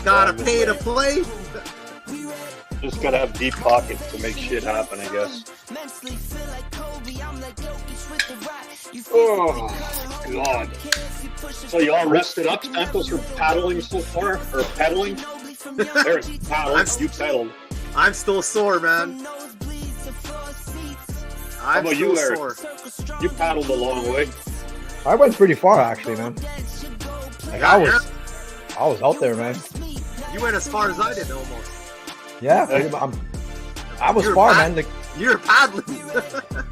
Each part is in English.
Gotta pay to play. Just gotta have deep pockets to make shit happen, I guess. Oh, God. So you all rested up, Santos, for paddling so far? Or pedaling? There's paddling. You pedaled. I'm still sore, man. How about you, Eric? You paddled a long way. I went pretty far, actually, man. Like, I was out there, man. You went as far as I did, almost. Yeah, I was far, man. Like, you're paddling.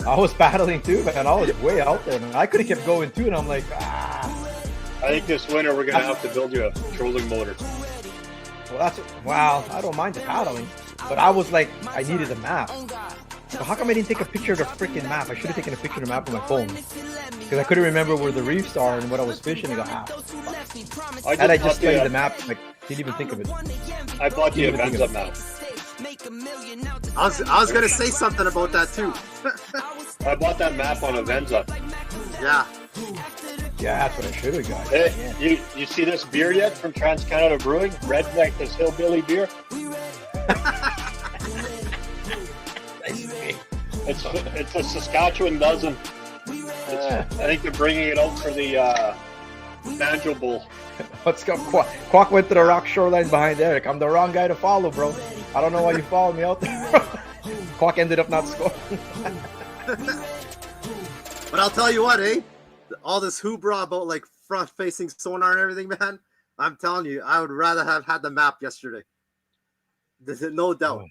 I was paddling too, man. I was way out there, man. I could have kept going too, and I'm like, I think this winter we're gonna have to build you a trolling motor. Well, I don't mind the paddling, but I was like, I needed a map. So how come I didn't take a picture of the freaking map? I should have taken a picture of the map on my phone because I couldn't remember where the reefs are and what I was fishing. I go, had I just studied the map, like, didn't even think of it. I bought you a Venza map. I was gonna say something about that too. I bought that map on a Venza. Yeah. Yeah, that's what I should have got. Hey, you see this beer yet from Trans Canada Brewing? Redneck, this hillbilly beer. It's a Saskatchewan dozen. I think they're bringing it out for the Banjo Bowl. Let's go. Quack went to the rock shoreline behind Eric. I'm the wrong guy to follow, bro. I don't know why you followed me out there. Quack ended up not scoring. But I'll tell you what, all this hoopla about like front-facing sonar and everything, man. I'm telling you, I would rather have had the map yesterday. There's no doubt.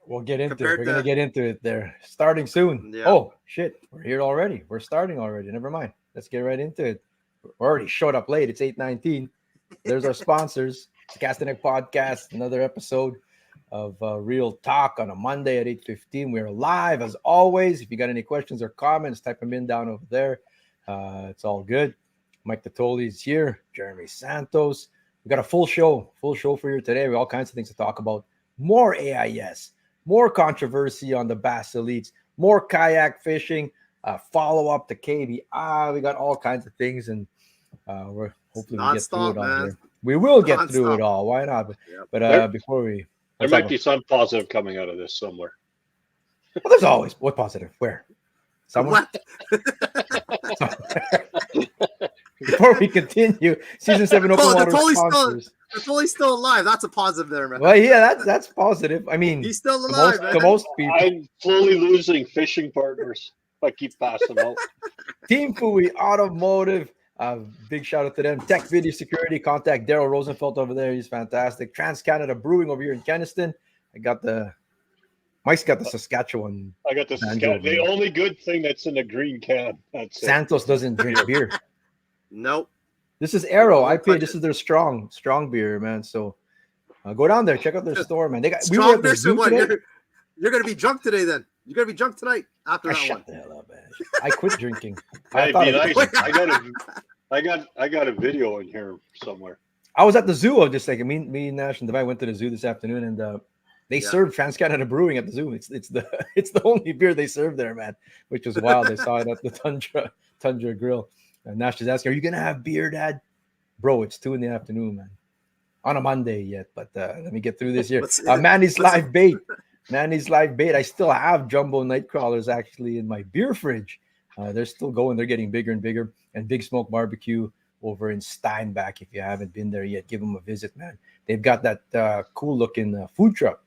We'll get into it. We're going to get into it there. Starting soon. Yeah. Oh, shit. We're here already. We're starting already. Never mind. Let's get right into it. We already showed up late. It's 8:19. There's our sponsors. It's Castanet Podcast, another episode of Real Talk on a Monday at 8:15. We're live as always. If you got any questions or comments, type them in down over there. It's all good. Mike Tottoli is here. Jeremy Santos. We got a full show for you today. We have all kinds of things to talk about. More AIS, more controversy on the B.A.S.S Elites, more kayak fishing, follow-up to KBI. We got all kinds of things, and we're hopefully we get through it all here. We will get through it all. Why not? But before we... There might be some positive coming out of this somewhere. Well, there's always... What positive? Where? Somewhere? Before we continue, Season 7 Open Water sponsors. Napoleon's still alive. That's a positive there, man. Well, yeah, that's positive. I mean, he's still alive. The most people. I'm slowly losing fishing partners. I keep passing out. Team Fui Automotive. Big shout out to them. Tech Video Security. Contact Daryl Rosenfeld over there. He's fantastic. Trans Canada Brewing over here in Kenniston. Mike's got the Saskatchewan. I got the Saskatchewan. The only good thing that's in a green can. That's Santos doesn't drink beer. Nope. This is Arrow IPA. This is their strong beer, man. So go down there, check out their store, man. They got strong beer. So what? You're gonna be drunk today, then. You're gonna be drunk tonight after that shut one. The hell up, man. I quit drinking. I got a video in here somewhere. I was at the zoo. Just like me and Nash and Divine went to the zoo this afternoon, and they served Trans Canada Brewing at the zoo. It's the only beer they serve there, man. Which was wild. They saw it at the Tundra Grill. And Nash is asking, "Are you gonna have beer, Dad?" Bro, it's 2 p.m, man. On a Monday yet, but let me get through this here. Manny's Live Bait. Manny's Live Bait. I still have jumbo night crawlers actually in my beer fridge. They're still going. They're getting bigger and bigger. And Big Smoke Barbecue over in Steinbach. If you haven't been there yet, give them a visit, man. They've got that cool looking food truck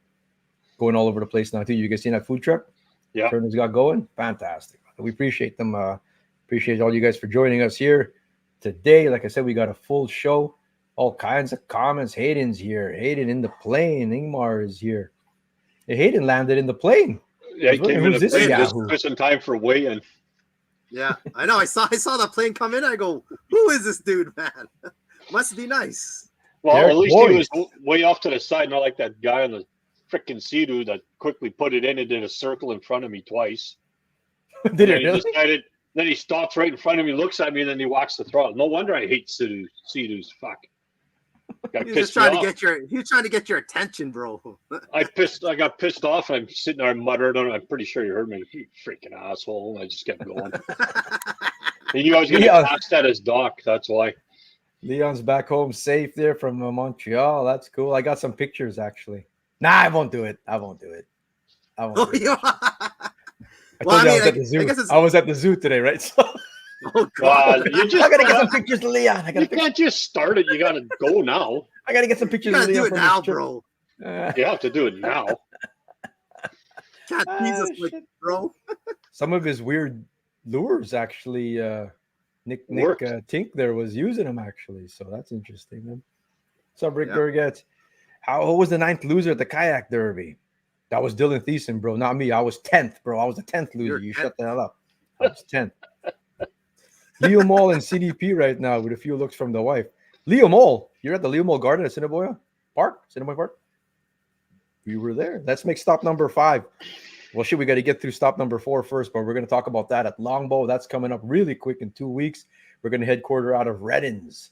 going all over the place now too. You guys seen that food truck? Yeah. Turner's got going. Fantastic. We appreciate them. Appreciate all you guys for joining us here today. Like I said, we got a full show. All kinds of comments. Hayden's here. Hayden in the plane. Ingmar is here. Hey, Hayden landed in the plane. Yeah, he came in the plane just in time for weigh-in. Yeah, I know. I saw that plane come in. I go, who is this dude, man? Must be nice. Well, at least he was way off to the side, not like that guy on the freaking Sea-Doo that quickly put it in and did a circle in front of me twice. Did it really? Then he stops right in front of me, looks at me, and then he walks the throttle. No wonder I hate Sea-Doos. Fuck. He was trying to get your attention, bro. I got pissed off. I'm sitting there muttering. I'm pretty sure you heard me. You freaking asshole. And I just kept going. He knew I was going to pass at his dock. That's why. Leon's back home safe there from Montreal. That's cool. I got some pictures actually. Nah, I won't do it. I won't do it. I won't. Do it. I told you I was at the zoo. I was at the zoo today, right? So, oh God, you just I gotta get some pictures of Leon. You can't just start it. You gotta go now. I gotta get some pictures of Leon. Do it now, bro. You have to do it now. Can't tease us, like, bro. Some of his weird lures actually. Nick Tink there was using them actually, so that's interesting. Man. What's up, Rick Durgett? Who was the 9th loser at the kayak derby? That was Dylan Thiessen, bro, not me. I was 10th, bro. I was the 10th loser. You shut the hell up. I was 10th. Leo Mall in CDP right now with a few looks from the wife. Leo Mall, you're at the Leo Mall Garden at Assiniboia Park? We were there. Let's make stop number 5. Well, shit, we got to get through stop number 4 first, but we're going to talk about that at Longbow. That's coming up really quick in 2 weeks. We're going to headquarter out of Reddins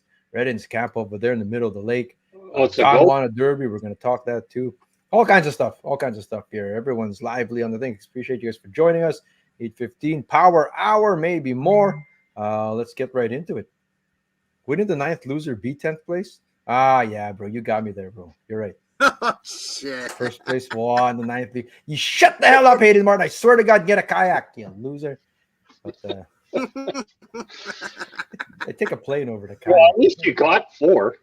camp over there in the middle of the lake. Gondwana Derby. We're going to talk that too. All kinds of stuff here. Everyone's lively on the thing. Appreciate you guys for joining us. 8:15 power hour, maybe more. Let's get right into it. Wouldn't the 9th loser be 10th place? Yeah, bro. You got me there, bro. You're right. Oh, shit. First place won the 9th league. You shut the hell up, Hayden Martin. I swear to God, get a kayak, you loser. But I take a plane over to kayak. Well, at least you got 4.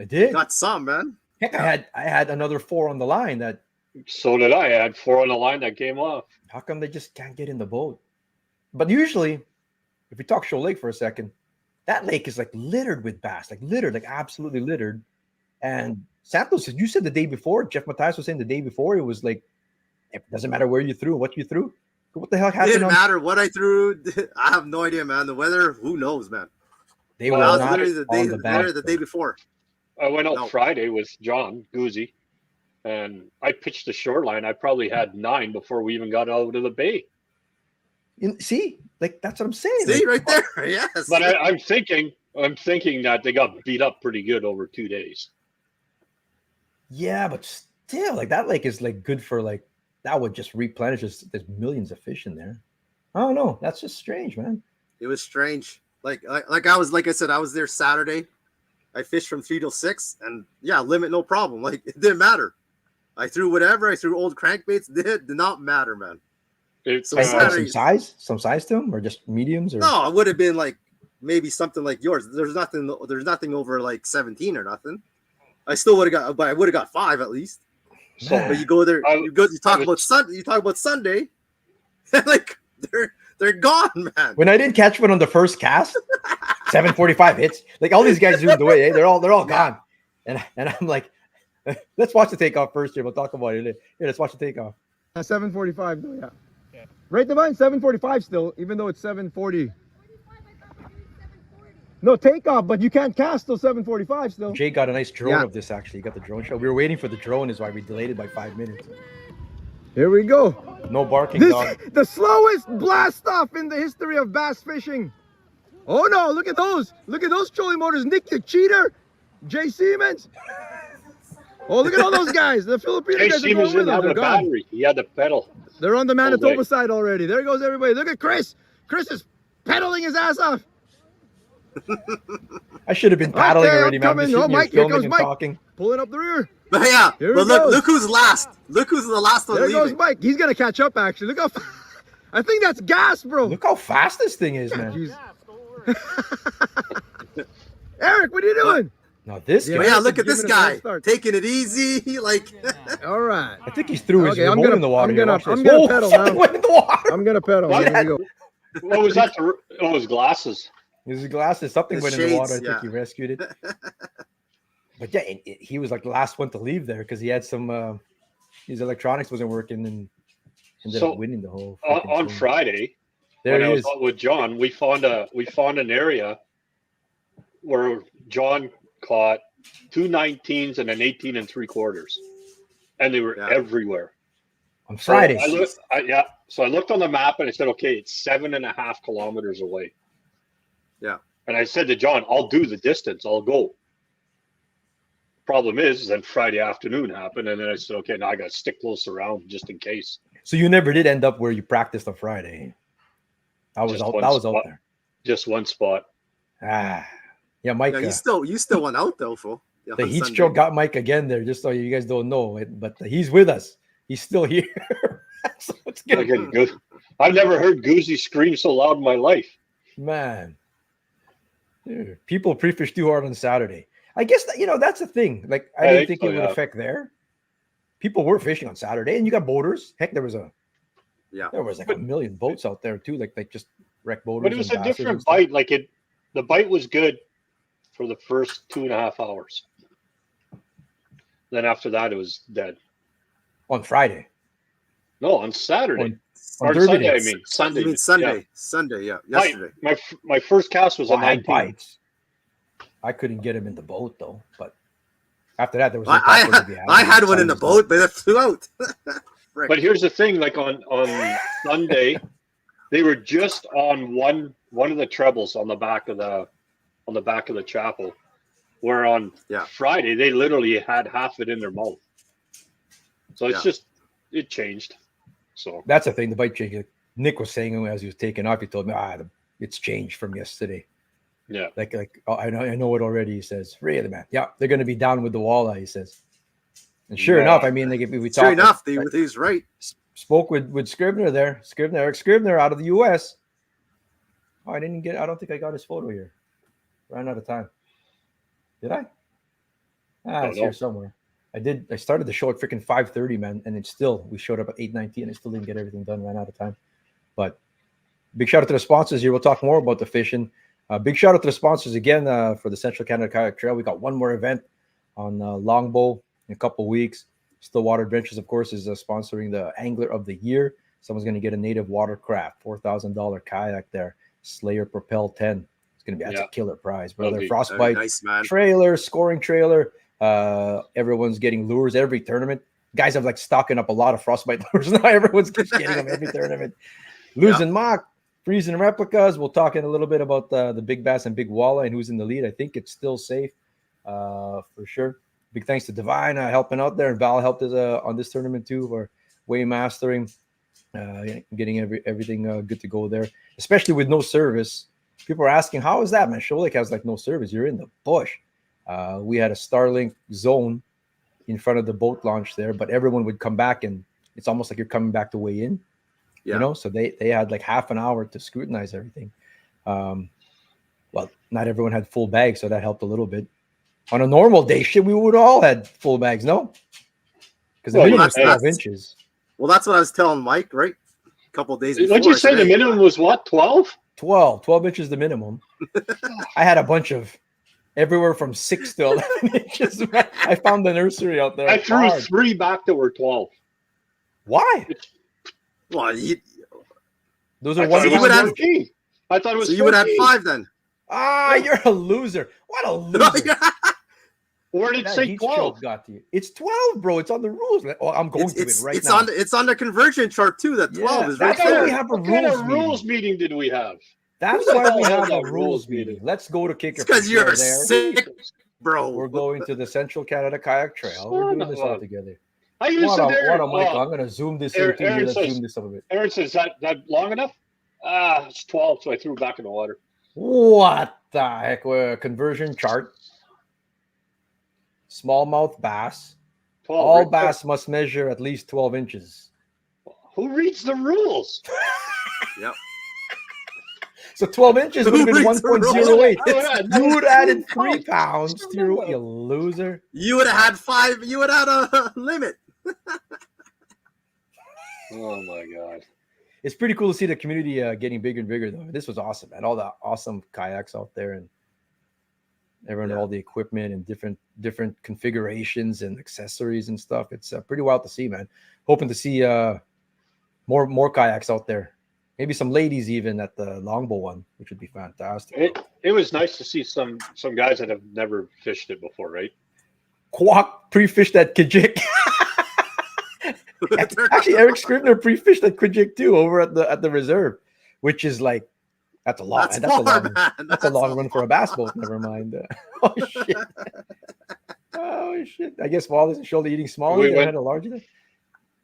I did. Got some, man. Heck, I had another 4 on the line. That. So did I. I had 4 on the line that came off. How come they just can't get in the boat? But usually, if we talk Shoal Lake for a second, that lake is like littered with bass, like absolutely littered. And Santos, you said the day before, Jeff Mathias was saying the day before, it was like, it doesn't matter where you threw, what you threw. What the hell happened? It didn't matter what I threw. I have no idea, man. The weather, who knows, man. They were not literally the day before. I went out Friday with John Guzzi, and I pitched the shoreline. I probably had 9 before we even got out of the bay. See, like that's what I'm saying. See, like, right there, yes. But I'm thinking that they got beat up pretty good over 2 days. Yeah, but still, like that lake is like good for like that would just replenish. There's millions of fish in there. I don't know. That's just strange, man. It was strange. Like I said, I was there Saturday. I fished from 3 till 6, and limit no problem. Like it didn't matter. I threw whatever. I threw old crankbaits. Did not matter, man. So some size to them, or just mediums, or no, it would have been like maybe something like yours. There's nothing over like 17 or nothing. I still would have got, but I would have got 5 at least. So, but you go there, you talk about Sunday, like they're gone, man. When I didn't catch one on the first cast, 7:45 hits. Like all these guys zoomed away. They're all gone, and I'm like, let's watch the takeoff first here. We'll talk about it. Here, let's watch the takeoff. 7:45 though, yeah. Right, Divine? 7:45 still, even though it's 7:40. No, takeoff, but you can't cast till 7:45 still. Jay got a nice drone of this, actually. He got the drone shot. We were waiting for the drone, is why we delayed it by 5 minutes. Here we go. No barking dog. The slowest blast off in the history of bass fishing. Oh no, look at those. Look at those trolling motors. Nick the cheater. Jay Siemens. Oh, look at all those guys. The Filipino guys are going with them. They're gone. Battery. He had the pedal. They're on the Manitoba side already. There goes everybody. Look at Chris. Chris is pedaling his ass off. I should have been paddling already, man. Oh, Mike, here comes Mike. Talking. Pulling up the rear. But yeah, but look who's last. Look who's the last one. There goes Mike. He's gonna catch up. Actually, look how. I think that's gas, bro. Look how fast this thing is, man. Eric, what are you doing? Now this guy. Yeah, look at this guy taking it easy, like. All right. I think he threw his remote in the water. I'm gonna pedal now. Went in the water. I'm gonna pedal. Here we go. What was that? Oh, his glasses. His glasses. Something went in the water. I think he rescued it. But yeah, he was like the last one to leave there because he had some. His electronics wasn't working and ended up winning the whole. On Friday, when I was out with John, we found an area where John caught 2 19s and an 18 3/4, and they were everywhere. On Friday. So I looked on the map and I said, okay, it's 7.5 kilometers away. Yeah. And I said to John, I'll do the distance. I'll go. Problem is, then Friday afternoon happened, and then I said, okay, now I got to stick close around just in case. So you never did end up where you practiced on Friday. That was out there. Just one spot. Yeah, Yeah, Mike. Yeah, you still went out though, fool. Yeah, the on heat Sunday. stroke got Mike again there, just so you guys don't know. But he's with us. He's still here. So it's good. I've never heard Goozy scream so loud in my life. Man. Dude, people pre-fish too hard on Saturday. I guess that, that's the thing. Like, I didn't think it would affect there. People were fishing on Saturday, and you got boaters. Heck, there was a million boats out there too, like just wreck boaters. But it was a different bite. Like the bite was good for the first 2.5 hours. Then after that, it was dead. On Friday? No, on Saturday. On Sunday, I mean. Sunday. You mean Sunday. Yeah. Sunday, yeah. Yesterday. My first cast was a 19. Bites. I couldn't get him in the boat, though. But after that, there was I had one in the boat, but it flew out. But here's the thing. Like on Sunday, they were just on one of the trebles on the back of the chapel. Where on Friday, they literally had half it in their mouth. So it's just, it changed. So that's the thing. The bite changed. Nick was saying as he was taking off, he told me, it's changed from yesterday. Yeah. Like I know it already. He says, really, man. Yeah, they're going to be down with the walleye, he says. And sure enough, I mean, like if we talk. Sure enough, he was right. Spoke with Scribner there. Eric Scribner out of the U.S. Oh, I don't think I got his photo here. Ran out of time. Did I? It's here somewhere. I started the show at freaking 5:30, man, and we showed up at 8:19 and I still didn't get everything done. Ran out of time. But big shout out to the sponsors here. We'll talk more about the fishing. Big shout out to the sponsors again for the Central Canada Kayak Trail. We got one more event on Longbow in a couple weeks. Stillwater Adventures, of course, is sponsoring the Angler of the Year. Someone's going to get a native watercraft, $4,000 kayak there. Slayer Propel 10. That's a killer prize, brother. Frostbite trailer, scoring trailer. Everyone's getting lures every tournament. Guys have like stocking up a lot of Frostbite lures now. Everyone's getting them every tournament. Losing mock, freezing replicas. We'll talk in a little bit about the big bass and big walleye and who's in the lead. I think it's still safe for sure. Big thanks to Divine helping out there, and Val helped us on this tournament too for way mastering, getting everything good to go there, especially with no service. People are asking, how is that, man? Shoal Lake has like no service. You're in the bush. We had a Starlink zone in front of the boat launch there, but everyone would come back and it's almost like you're coming back to weigh in, so they had like half an hour to scrutinize everything. Well, not everyone had full bags, so that helped a little bit. On a normal day, we would all had full bags, no? Because the minimum was 12 inches. Well, that's what I was telling Mike, right? A couple of days before. What'd you say the minimum was what, 12? 12 inches the minimum. I had a bunch of everywhere from 6 to 11 inches. I found the nursery out there. I threw 3 back that were 12. Why? Well, those are one. I thought it was. So you would have 5 then. You're a loser. What a loser. Where did it say 12? Got to you. It's 12, bro. It's on the rules. Oh, I'm going to it right now. It's on the conversion chart too. That 12 is right there. What kind of rules meeting did we have? That's why we have a rules meeting. Let's go to Kicker. Because you're sick, bro. We're going to the Central Canada Kayak Trail. We're doing this all together. I used to Michael. I'm going to zoom this in. Let's zoom this up a bit. Aaron says, that long enough? It's 12, so I threw it back in the water. What the heck? Conversion chart. Smallmouth bass. All bass must measure at least 12 inches. Who reads the rules? Yep. So 12 inches would have been 1.08. You would have added 3 pounds to your, you loser. You would have had 5. You would have had a limit. Oh, my God. It's pretty cool to see the community getting bigger and bigger, though. This was awesome, man. All the awesome kayaks out there and everyone, all the equipment and different configurations and accessories and stuff. It's pretty wild to see, man. Hoping to see more kayaks out there. Maybe some ladies even at the longbow one, which would be fantastic. It was nice to see some guys that have never fished it before, right? Quack pre-fished at Kijik. Actually, Eric Scribner pre-fished at Kijik too over at the reserve, which is like that's a long run for a bass boat. Never mind. Oh shit! Oh shit! I guess Wallace and Shoulder eating small. They had a larger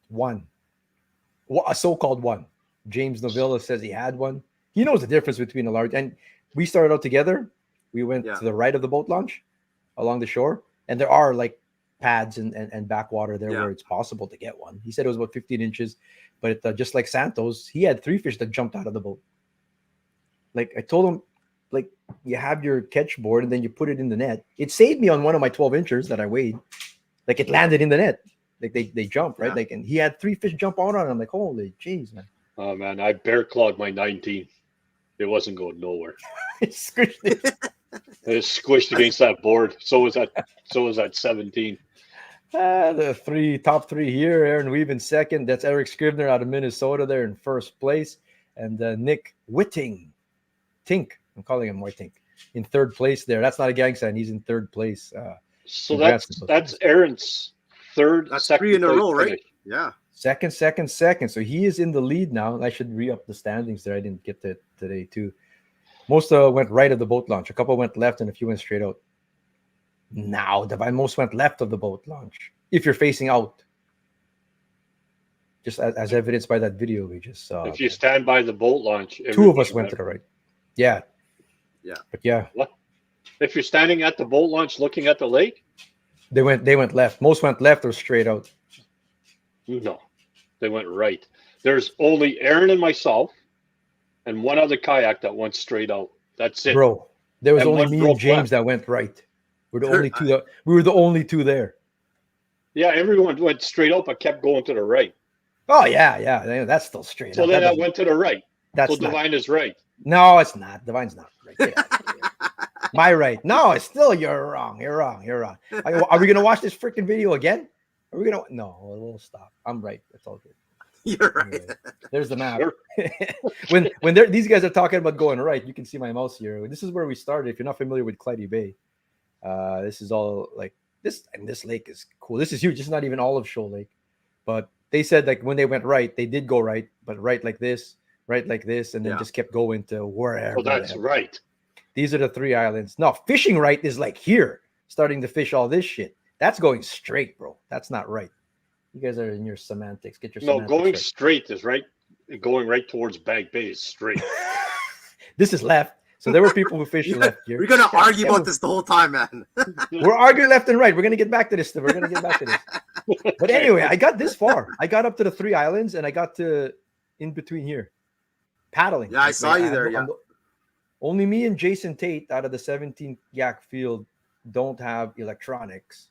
one. A so-called one. James Novilla says he had one. He knows the difference between a large and we started out together. we went to the right of the boat launch along the shore, and there are like pads and backwater there where it's possible to get one. He said it was about 15 inches, but just like Santos, he had 3 fish that jumped out of the boat. Like I told him, like you have your catch board and then you put it in the net. It saved me on one of my 12 inchers that I weighed. Like it landed in the net. Like they jump, right? Like, and he had 3 fish jump out on him. I'm like, holy jeez, man. Oh man, I bear clawed my 19. It wasn't going nowhere. It squished it. It squished against that board. So was that 17. The top three here. Aaron Weave in second. That's Eric Scrivener out of Minnesota there in first place. And Nick Tink. I'm calling him Whitink. In third place there. That's not a gang sign. He's in third place. So that's Aaron's third. That's 3 in a row, right? Yeah. Second. So he is in the lead now. I should re-up the standings there. I didn't get that today too. Most went right of the boat launch. A couple went left and a few went straight out. Now, most went left of the boat launch. If you're facing out. Just as evidenced by that video we just saw. If you stand by the boat launch. 2 of us went to the right. Yeah. Yeah. But yeah. What? If you're standing at the boat launch looking at the lake? They went left. Most went left or straight out. No. They went right. There's only Aaron and myself and one other kayak that went straight out. That's it. Bro, there was only me and James that went right. We're the only two we were the only two there. Yeah, everyone went straight up but kept going to the right. Oh yeah. That's still straight. So then I went to the right. That's so Divine is right. No, it's not. Divine's not right. My right. No, it's still you're wrong. You're wrong. Are we gonna watch this freaking video again? Are we gonna? No, we'll stop. I'm right. That's all good. You're right. There's the map. Sure. when these guys are talking about going right, you can see my mouse here. This is where we started. If you're not familiar with Clyde Bay, this is all like this, and this lake is cool. This is huge. This is not even all of Shoal Lake, but they said like when they went right, they did go right, but right like this, and then just kept going to wherever. Oh, that's right. These are the 3 islands. No, fishing right is like here, starting to fish all this shit. That's going straight, bro. That's not right. You guys are in your semantics. Get your semantics going right. Straight is right. Going right towards Bag Bay is straight. This is left. So there were people who fished left here. We're gonna argue about this the whole time, man. We're arguing left and right. We're gonna get back to this. But anyway, I got this far. I got up to the 3 islands and I got to in between here, paddling. Yeah, I saw you there. Yeah. Only me and Jason Tate out of the 17 yak field don't have electronics,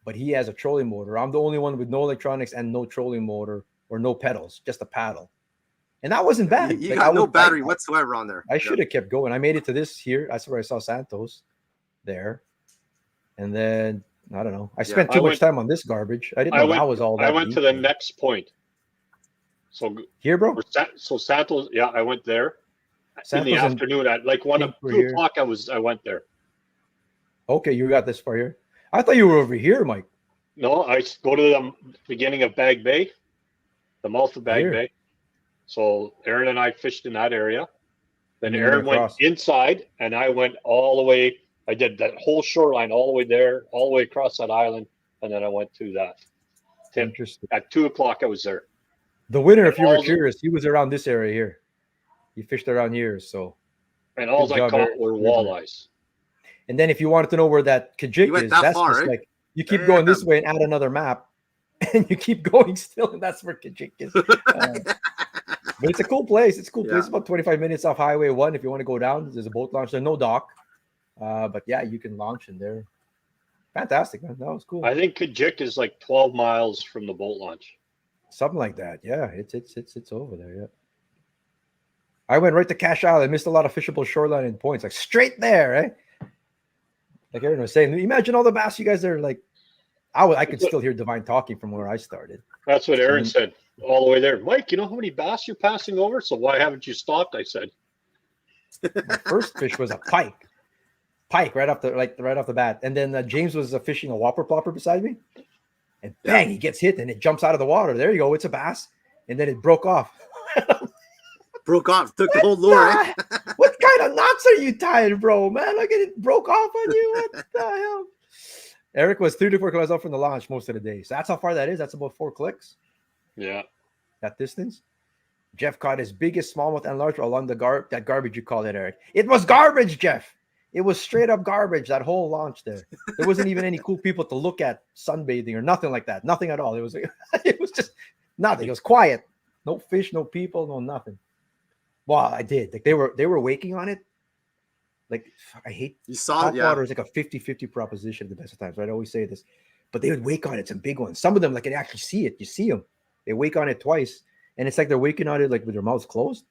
but he has a trolling motor. I'm the only one with no electronics and no trolling motor or no pedals, just a paddle. And that wasn't bad. You got no battery whatsoever on there. I should have kept going. I made it to this here. That's where I saw Santos there. And then, I don't know. I spent too much time on this garbage. I didn't know that was all that. I went to the next point. So here, bro? So Santos, I went there. Santos in the afternoon at like 2 o'clock. I went there. Okay, you got this far here. I thought you were over here, Mike. No, I go to the beginning of Bag Bay, the mouth of Bag Bay. So Aaron and I fished in that area. Then Aaron went inside, and I went all the way. I did that whole shoreline all the way there, all the way across that island, and then I went to that. Interesting. At 2 o'clock, I was there. The winner, if you were curious, he was around this area here. He fished around here, so. And all I caught were walleyes. And then if you wanted to know where that Kajik is, that's just like you keep going this way and add another map, and you keep going still, and that's where Kajik is. But it's a cool place. It's a cool place. It's about 25 minutes off Highway 1. If you want to go down, there's a boat launch. There's no dock. But yeah, you can launch in there. Fantastic, man. That was cool. I think Kajik is like 12 miles from the boat launch. Something like that. Yeah, it's over there. Yeah. I went right to Cache Island. Missed a lot of fishable shoreline and points. Like straight there, eh? Like Aaron was saying, imagine all the bass you guys are like. I could still hear Divine talking from where I started. That's what Aaron said all the way there. Mike, you know how many bass you're passing over? So why haven't you stopped? I said. My first fish was a pike right off the bat, and then James was fishing a whopper plopper beside me, and bang, he gets hit and it jumps out of the water. There you go, it's a bass, and then it broke off. Took the whole lure. Eh? What kind of knots are you tied, bro? Man, look at it, broke off on you. What the hell? Eric was 3 to 4 kilometers off from the launch most of the day, so that's how far that is. That's about 4 clicks. Yeah, that distance. Jeff caught his biggest smallmouth and larger along that garbage you called it, Eric. It was garbage, Jeff. It was straight up garbage, that whole launch there. There wasn't even any cool people to look at sunbathing or nothing like that. Nothing at all. It was just nothing. It was quiet. No fish, no people, no nothing. Well, I did. Like they were waking on it. Like I hate top water is like a 50-50 proposition at the best of times. Right? I always say this. But they would wake on it, some big ones. Some of them, like, I actually see it. You see them. They wake on it twice. And it's like they're waking on it like with their mouths closed.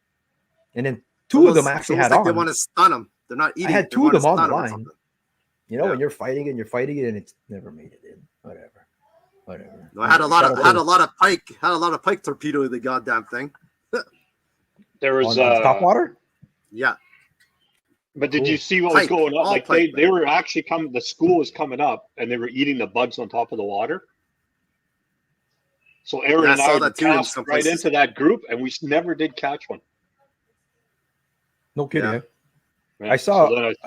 And then two of them actually had on. They want to stun them. They're not eating. I had two of them on the line. You know, when you're fighting and it's never made it in. Whatever. No, I had a lot of pike torpedoing the goddamn thing. There was top water? Yeah. But did you see what was going on? Like they were actually coming, the school was coming up and they were eating the bugs on top of the water. So Aaron and I cast right into that group and we never did catch one. No kidding. Yeah. Yeah. I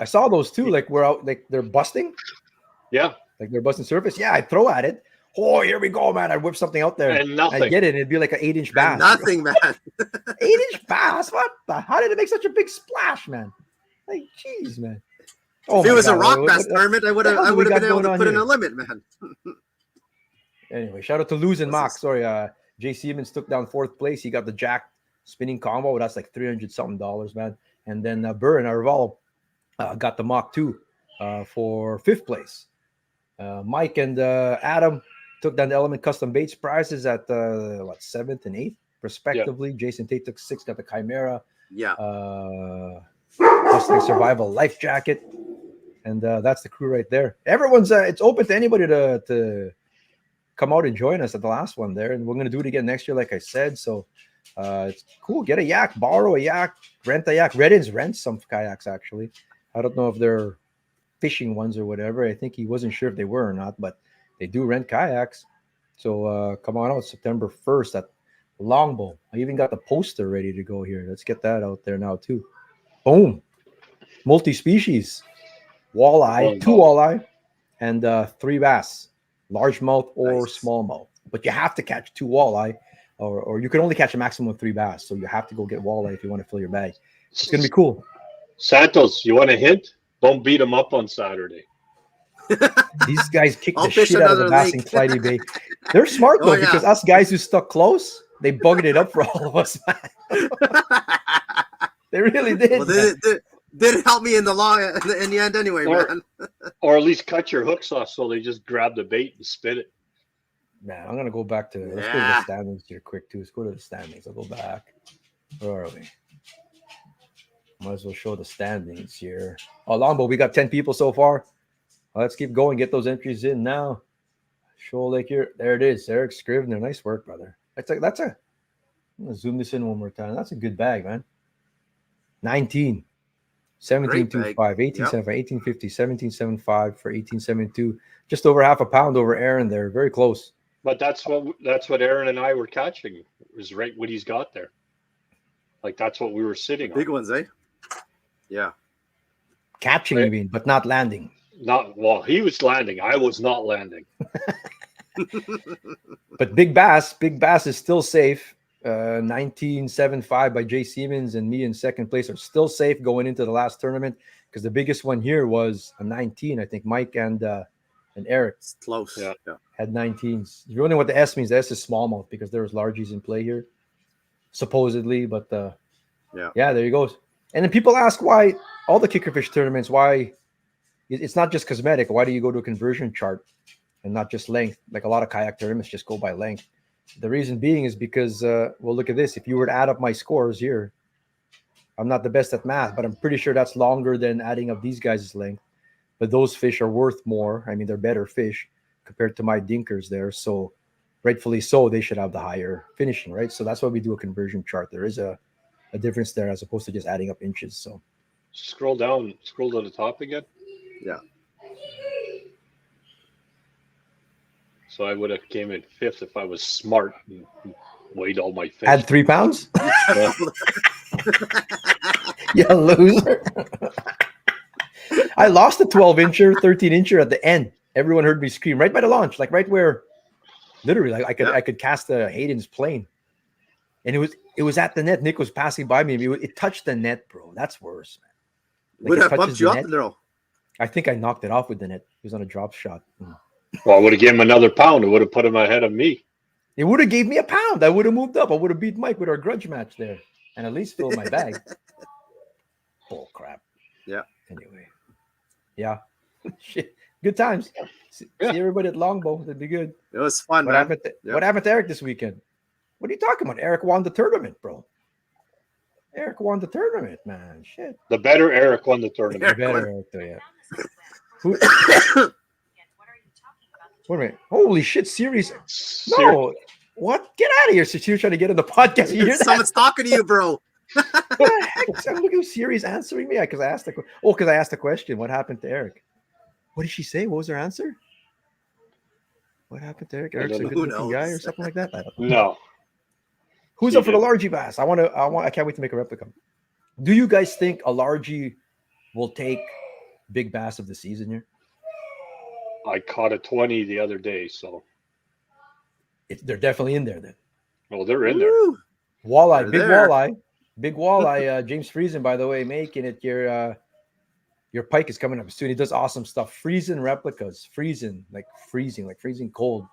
saw those too. Like we're out, like they're busting. Yeah. Like they're busting surface. Yeah, I'd throw at it. Oh, here we go, man. I'd whip something out there. And nothing. I'd get it. And it'd be like an 8-inch bass. And nothing, man. 8-inch bass? What? How did it make such a big splash, man? Like, jeez, man. If it was a rock bass tournament, I would have been able to put in a limit, man. Anyway, shout out to Luz and Mock. Sorry, Jay Siemens took down 4th place. He got the jack spinning combo. That's like $300-something, man. And then Burr and Arvalo got the Mach 2 for 5th place. Mike and Adam took down the Element Custom Baits prizes at 7th and 8th, respectively. Yeah. Jason Tate took 6th, got the Chimera. Yeah. Custom Survival Life Jacket. And that's the crew right there. Everyone's it's open to anybody to come out and join us at the last one there. And we're going to do it again next year, like I said. So it's cool. Get a yak, borrow a yak, rent a yak. Reddins rents some kayaks, actually. I don't know if they're fishing ones or whatever. I think he wasn't sure if they were or not, but they do rent kayaks. So come on out September 1st at Longbow. I even got the poster ready to go here. Let's get that out there now too. Boom. Multi-species. Walleye, 2 walleye, and 3 bass. Largemouth or smallmouth. But you have to catch 2 walleye, or you can only catch a maximum of 3 bass. So you have to go get walleye if you want to fill your bag. It's going to be cool. Santos, you want a hint? Don't beat them up on Saturday. These guys kick the shit out of the bass in Clyde Bay. They're smart, though, because us guys who stuck close, they bugged it up for all of us, man. They really did. Well, didn't help me in the end anyway, man. Or at least cut your hooks off so they just grab the bait and spit it. Man, I'm going to go back to let's go to the standings here quick, too. Let's go to the standings. I'll go back. Where are we? Might as well show the standings here. Oh, Longbow, we got 10 people so far. Let's keep going. Get those entries in now. Shoal Lake here. There it is. Eric Scrivener. Nice work, brother. I'm going to zoom this in one more time. That's a good bag, man. 19. 17.25, 18.75, 18.50, 17.75 for 18.72. Just over half a pound over Aaron there. Very close. But that's what Aaron and I were catching. Was right what he's got there. Like that's what we were sitting on. Big ones, eh? Yeah. Catching, you mean, but not landing. He was landing. I was not landing. But Big Bass is still safe. 19.75 by Jay Siemens and me in 2nd place are still safe going into the last tournament because the biggest one here was a 19. I think Mike and Eric close. Yeah. Had 19s. If you're wondering what the S means, the S is smallmouth because there was largies in play here, supposedly. But there you go. And then people ask why all the kickerfish tournaments, why it's not just cosmetic. Why do you go to a conversion chart and not just length? Like a lot of kayak tournaments just go by length. The reason being is because, look at this. If you were to add up my scores here, I'm not the best at math, but I'm pretty sure that's longer than adding up these guys' length. But those fish are worth more. I mean, they're better fish compared to my dinkers there. So rightfully so, they should have the higher finishing, right? So that's why we do a conversion chart. There is a difference there as opposed to just adding up inches. So scroll to the top again. Yeah. So I would have came in 5th if I was smart and weighed all my fish. Add 3 pounds? You loser. I lost a 12-incher, 13-incher at the end. Everyone heard me scream right by the launch, like right where literally like I could cast the Hayden's plane. And it was at the net. Nick was passing by me. It touched the net, bro. That's worse, man. Would have bumped you up, though. I think I knocked it off with the net. He was on a drop shot. Well, I would have given him another pound. It would have put him ahead of me. It would have gave me a pound. I would have moved up. I would have beat Mike with our grudge match there, and at least filled my bag. Bull crap. Yeah. Anyway. Yeah. Shit. Good times. See everybody at Longbow. That'd be good. It was fun, What man. happened to Eric this weekend? What are you talking about? Eric won the tournament, bro. Eric won the tournament, man. Shit. The better Eric won the tournament. The better Eric, though, yeah. Wait a minute. Holy shit, series. No. What? Get out of here, since you're trying to get in the podcast. You hear that? Someone's talking to you, bro. What the heck? I'm looking at Siri's answering me because I asked the question. What happened to Eric? What did she say? What was her answer? What happened to Eric? Eric's a good-looking guy or something like that. I don't know. No. Who's up for the largie bass? I can't wait to make a replica. Do you guys think a largie will take big bass of the season here? I caught a 20 the other day, so They're definitely in there then. well, they're in there. Walleye, They're big walleye. James Friesen, by the way, making it. Your pike is coming up soon. He does awesome stuff. Friesen replicas, freezing cold.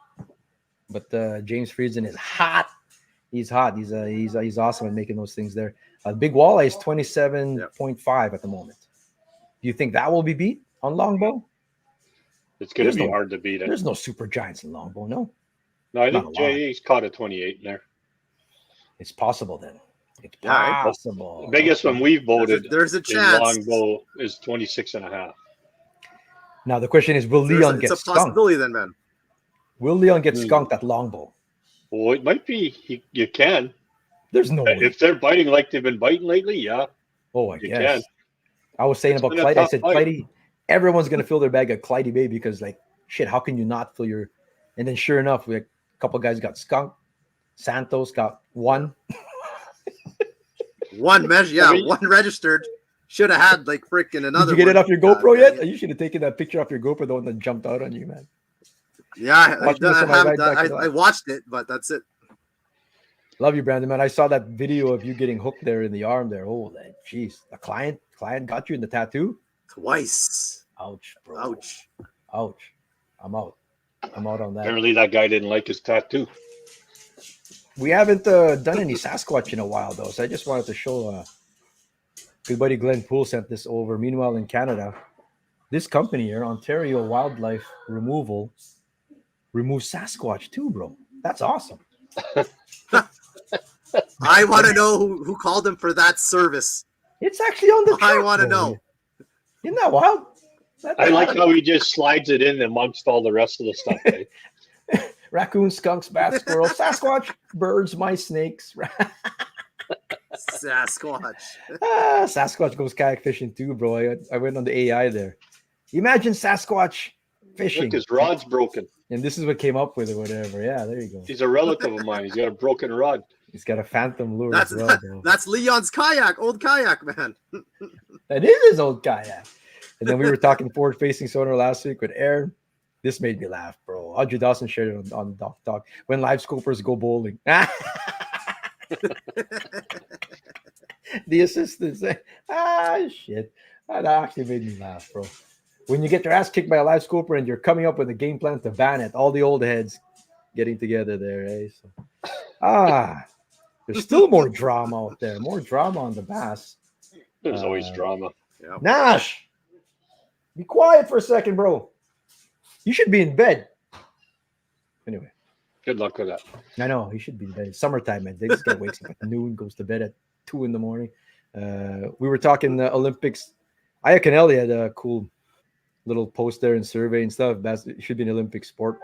But James Friesen is hot. He's hot. He's awesome at making those things there. Big walleye is 27.5 at the moment. Do you think that will be beat on longbow? It's going to be hard to beat it. There's no super giants in longbow, no. No, I think Jay's caught a 28 in there. It's possible then. It's possible. The biggest one we've voted there's a chance. longbow is 26.5. Now the question is, will Leon get skunked? It's a skunked? possibility then, man. Will Leon get skunked at longbow? Well, it might be. You can. There's no way. If they're biting like they've been biting lately, yeah. Oh, I you guess. can. I was saying It's about been a Clyde. I tough said, fight. Clyde, everyone's going to fill their bag at Clyde Bay because, like, shit, how can you not fill your... And then sure enough, we had a couple guys got skunked. Santos got one. One measure, yeah, one registered. Should have had like freaking another. Did you get it one. off your GoPro yet? You should have taken that picture off your GoPro, the one that jumped out on you, man. Yeah, I I watched it, but that's it. Love you, Brandon, man. I saw that video of you getting hooked there in the arm there. Oh, jeez. The client got you in the tattoo? Twice. Ouch, bro. Ouch. I'm out on that. Apparently that guy didn't like his tattoo. We haven't done any Sasquatch in a while, though, so I just wanted to show good buddy Glenn Poole sent this over. Meanwhile, in Canada, this company here, Ontario Wildlife Removal, removes Sasquatch too, bro. That's awesome. I want to know who called him for that service. It's actually on the truck, I want to bro. know. Isn't that wild? I like how he just slides it in amongst all the rest of the stuff. Eh? Raccoons, skunks, bats, squirrels, Sasquatch, birds, mice, snakes. Sasquatch. Sasquatch goes kayak fishing too, bro. I went on the AI there. Imagine Sasquatch fishing. Look, his rod's broken. And this is what came up with it, whatever. Yeah, there you go. He's a relative of mine. He's got a broken rod. He's got a phantom lure That's as well, bro. That's Leon's kayak, old kayak, man. That is his old kayak. And then we were talking forward-facing sonar last week with Aaron. This made me laugh, bro. Audrey Dawson shared it on Doc Talk. When live scopers go bowling. The assistants say, shit. That actually made me laugh, bro. When you get your ass kicked by a live scoper and you're coming up with a game plan to ban it, all the old heads getting together there, eh? So, there's still more drama out there. More drama on the bass. There's always drama. Yeah. Nash, be quiet for a second, bro. You should be in bed. Anyway. Good luck with that. I know. He should be in bed. It's summertime, man. This guy wakes up at noon, goes to bed at 2 in the morning. We were talking Olympics. Iaconelli had a cool little post there and survey and stuff. It should be an Olympic sport.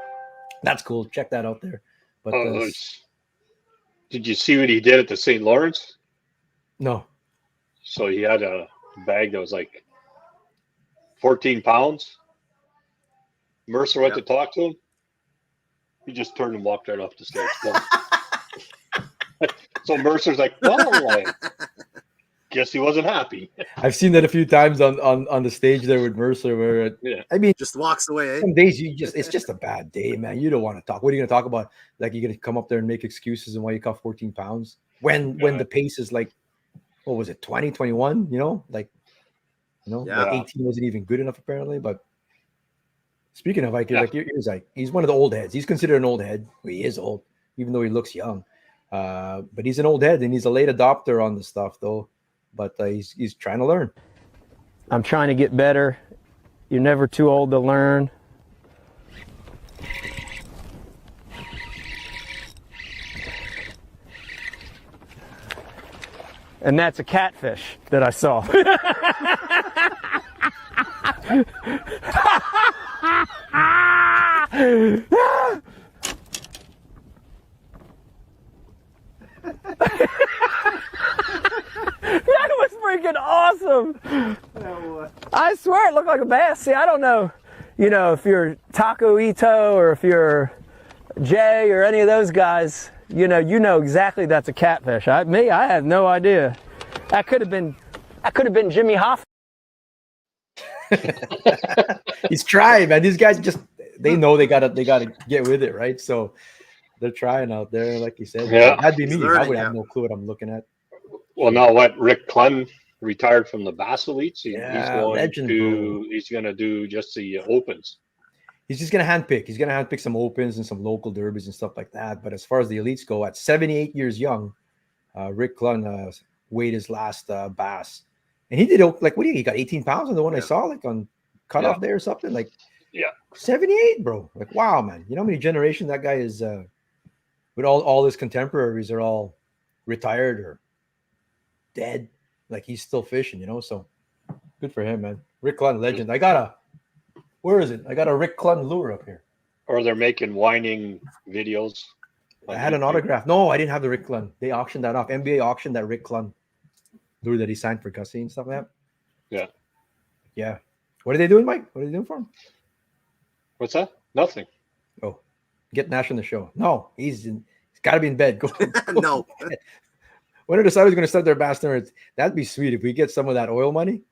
That's cool. Check that out there. But did you see what he did at the St. Lawrence? No. So he had a bag that was like 14 pounds. Mercer went to talk to him. He just turned and walked right off the stage. So Mercer's like, well, I guess he wasn't happy. I've seen that a few times on the stage there with Mercer where I mean, just walks away. Some days it's just a bad day, man. You don't want to talk. What are you going to talk about? Like, you're going to come up there and make excuses and why you caught 14 pounds when the pace is like, what was it, 20, 21, you know? Like, Like 18 wasn't even good enough apparently. But speaking of Ike, here's Ike. He's one of the old heads. He's considered an old head. Well, he is old, even though he looks young. But he's an old head, and he's a late adopter on the stuff, though. But he's trying to learn. I'm trying to get better. You're never too old to learn. And that's a catfish that I saw. That was freaking awesome. I swear it looked like a bass. See, I don't know, if you're Taco Ito or if you're Jay or any of those guys, you know exactly that's a catfish. I had no idea. That could have been Jimmy Hoff. He's trying, man. These guys they know they gotta get with it, right? So they're trying out there, like you said. Yeah, that'd be me. I would have no clue what I'm looking at. Well, now what? Rick Clunn retired from the B.A.S.S Elites. He's going to do just the opens. He's just going to handpick. He's going to handpick some opens and some local derbies and stuff like that. But as far as the elites go, at 78 years young, Rick Clunn weighed his last bass, and he did like he got 18 pounds on the one I saw like on cutoff day or something. Like 78, bro. Like wow, man. You know how many generations that guy is? With all his contemporaries are all retired or dead. Like he's still fishing, so good for him, man. Rick Clunn, legend. Where is it? I got a Rick Clunn lure up here. Or they're making whining videos. I had an autograph. No, I didn't have the Rick Clunn. They auctioned that off. NBA auctioned that Rick Clunn lure that he signed for Gussie and stuff like that. Yeah. What are they doing, Mike? What are they doing for him? What's that? Nothing. Oh, get Nash on the show. No, he's got to be in bed. Go no. When I decided I was going to start their Bass Tournament, that'd be sweet if we get some of that oil money.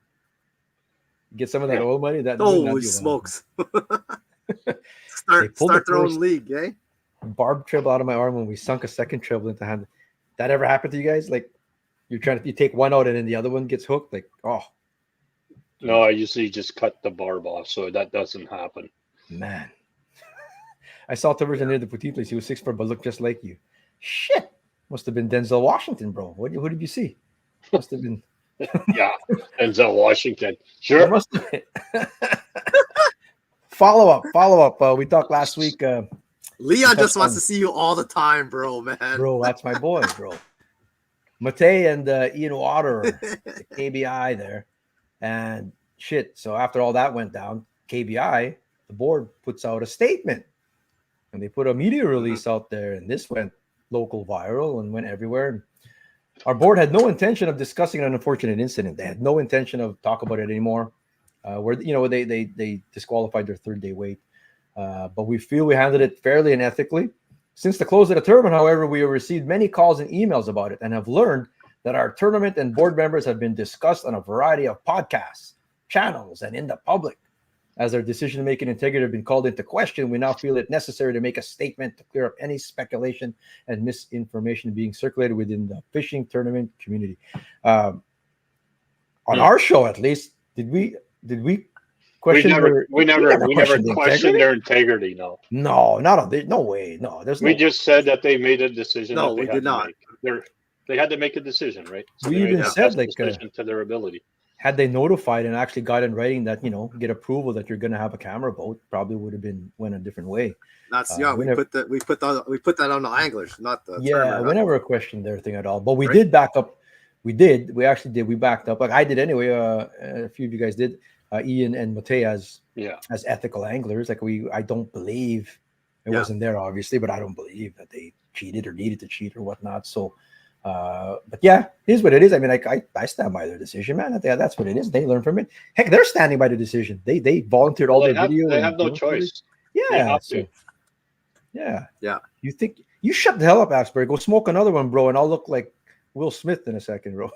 That holy smokes! start their own league, eh? Barb treble out of my arm when we sunk a second treble into hand. That ever happened to you guys? Like you take one out and then the other one gets hooked. Like no, I usually just cut the barb off, so that doesn't happen. Man, I saw Tiverton near the Petit place. He was 6'4", but looked just like you. Shit. Must have been Denzel Washington, bro. Who did you see? Must have been. Yeah, Denzel Washington. Sure. Must have been. Follow up. We talked last week. Leon just wants to see you all the time, bro, man. Bro, that's my boy, bro. Matei and Ian Water, the KBI there. And shit, so after all that went down, KBI, the board puts out a statement. And they put a media release out there, and this went local viral and went everywhere. Our board had no intention of discussing an unfortunate incident. They had no intention of talk about it anymore. They disqualified their third-day wait. But we feel we handled it fairly and ethically. Since the close of the tournament, however, we have received many calls and emails about it and have learned that our tournament and board members have been discussed on a variety of podcasts, channels, and in the public. As our decision-making integrity have been called into question, we now feel it necessary to make a statement to clear up any speculation and misinformation being circulated within the fishing tournament community. On our show, at least, did we question? We never questioned their integrity. No, not on this. No way. No, we just said that they made a decision. No, we did not. They had to make a decision, right? So we even said to their ability. Had they notified and actually got in writing that, get approval that you're going to have a camera boat, probably would have went a different way. That's we put that on the anglers, not the tournament. We never questioned their thing at all. But we did back up. We actually did. We backed up. Like I did anyway. A few of you guys did. Ian and Matei as ethical anglers. Like I don't believe it wasn't there, obviously, but I don't believe that they cheated or needed to cheat or whatnot. So. But yeah, here's what it is. I mean, I stand by their decision, man. That's what it is. They learn from it. Heck, they're standing by the decision. They volunteered all their video. They have no choice. Yeah. Yeah. You think you shut the hell up, Asbury? Go smoke another one, bro, and I'll look like Will Smith in a second, bro.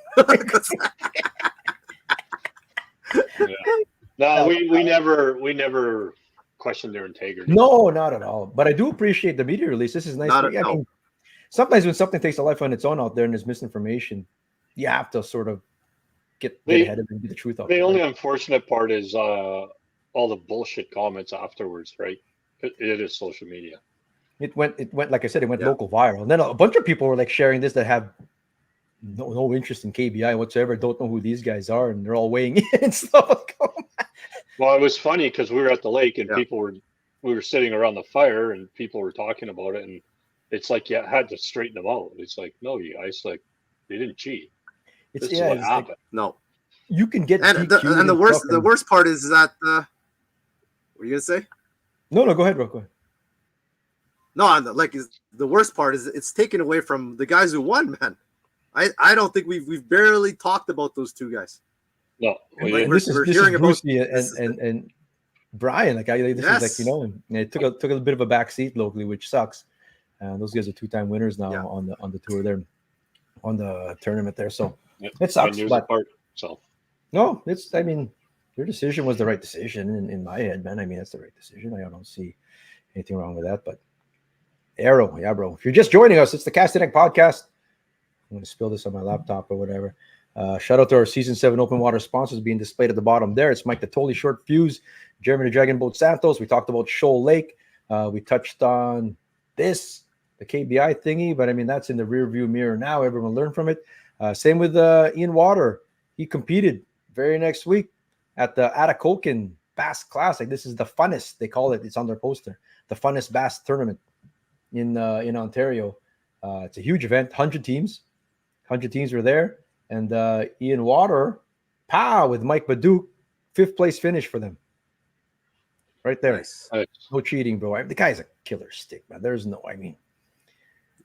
No, we never questioned their integrity. No, not at all. But I do appreciate the media release. This is nice. Sometimes when something takes a life on its own out there and there's misinformation, you have to sort of get ahead of it and get the truth out. The only unfortunate part is all the bullshit comments afterwards, right? It is social media. It went like I said, it went local viral, and then a bunch of people were like sharing this that have no interest in KBI whatsoever, don't know who these guys are, and they're all weighing in and stuff. Well, it was funny because we were at the lake and we were sitting around the fire and people were talking about it, and it's like you had to straighten them out. It's like, no, you guys, like, they didn't cheat. This is what happened. Like, no, you can get the worst part is that what were you gonna say? No, go ahead, bro. Go ahead. No, like the worst part is it's taken away from the guys who won, man. I don't think we've barely talked about those two guys. No, like this is hearing about and Brian. Like this is like, you know, and it took a bit of a back seat locally, which sucks. Those guys are 2-time winners now on the tour there, on the tournament there. So it sucks. But no, I mean, your decision was the right decision in my head, man. I mean, that's the right decision. I don't see anything wrong with that. But Arrow, yeah, bro. If you're just joining us, it's the Cast Neck Podcast. I'm going to spill this on my laptop or whatever. Shout out to our Season 7 open water sponsors being displayed at the bottom there. It's Mike the Totally Short Fuse, Jeremy the Dragon Boat Santos. We talked about Shoal Lake. We touched on the KBI thingy, but I mean, that's in the rear view mirror now. Everyone learned from it. Same with Ian Water. He competed very next week at the Atacocan Bass Classic. This is the funnest, they call it. It's on their poster. The funnest bass tournament in Ontario. It's a huge event. 100 teams. 100 teams were there. And Ian Water, with Mike Baduke, 5th place finish for them. Right there. Nice. No cheating, bro. The guy's a killer stick, man. There's no, I mean,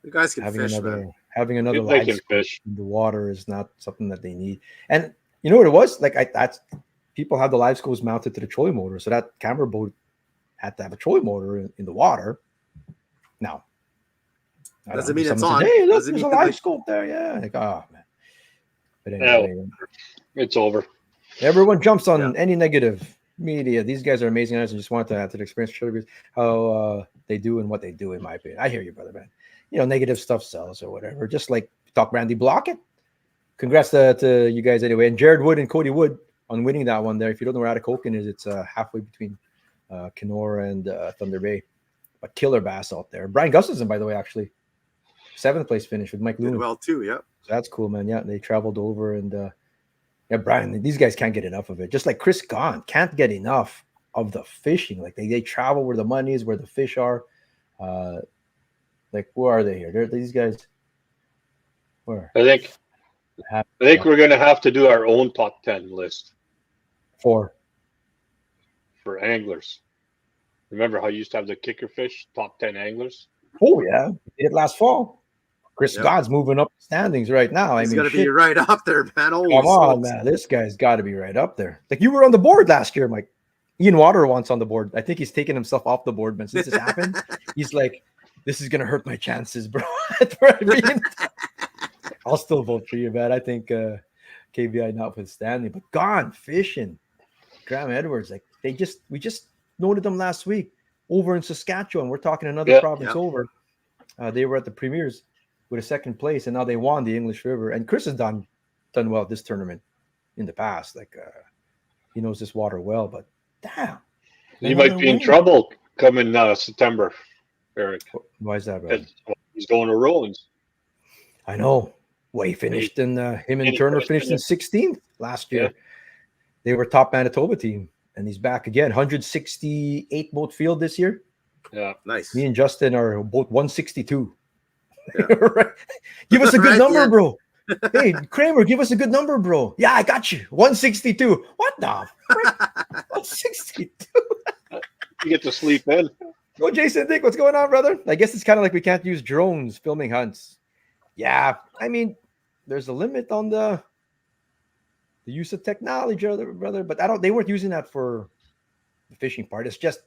the guys can fish, man. Having another live fish in the water is not something that they need. And you know what it was? Like people have the live schools mounted to the trolling motor, so that camera boat had to have a trolling motor in the water. Now, doesn't mean it's on. Hey, look, there's a live scope there. Yeah, like, oh man. But anyway, it's over. Everyone jumps on any negative media. These guys are amazing. I just wanted to add to the experience, show you how they do and what they do. In my opinion, I hear you, brother, man. You know, negative stuff sells or whatever. Just like talk Randy Blockett. Congrats to you guys anyway. And Jared Wood and Cody Wood on winning that one there. If you don't know where Atacocan is, it's halfway between Kenora and Thunder Bay. But killer bass out there. Brian Gustafson, by the way, actually 7th place finish with Mike Luna. Well, too, yeah. So that's cool, man. Yeah, they traveled over and Brian, these guys can't get enough of it. Just like Chris Gahn can't get enough of the fishing. Like they travel where the money is, where the fish are. Like, where are they here? These guys. Where? I think we're gonna have to do our own top 10 list for anglers. Remember how you used to have the kicker fish top 10 anglers? Oh yeah, we did it last fall. Chris God's moving up the standings right now. He's got to be right up there, man. Come on, man. This guy's got to be right up there. Like you were on the board last year, Mike. Ian Water wants on the board. I think he's taken himself off the board, man. Since this happened, he's like, this is gonna hurt my chances, bro. I'll still vote for you, man. I think KBI notwithstanding, but gone fishing. Graham Edwards, like we just noted them last week over in Saskatchewan. We're talking another province over. They were at the premiers with a 2nd place, and now they won the English River. And Chris has done well at this tournament in the past. Like he knows this water well, but damn, he might be in trouble coming September, Eric. Why is that, bro? He's going to Rollins. I know. Well, he finished in him and Turner finished in 16th last year. Yeah. They were top Manitoba team, and he's back again. 168 boat field this year. Yeah, nice. Me and Justin are both 162. Yeah. Right. Give us a good number, bro. Hey, Kramer, give us a good number, bro. Yeah, I got you. 162. What the frick? 162. You get to sleep in. Oh, Jason Dick, what's going on, brother? I guess it's kind of like we can't use drones filming hunts. Yeah, I mean, there's a limit on the use of technology, brother. But they weren't using that for the fishing part. It's just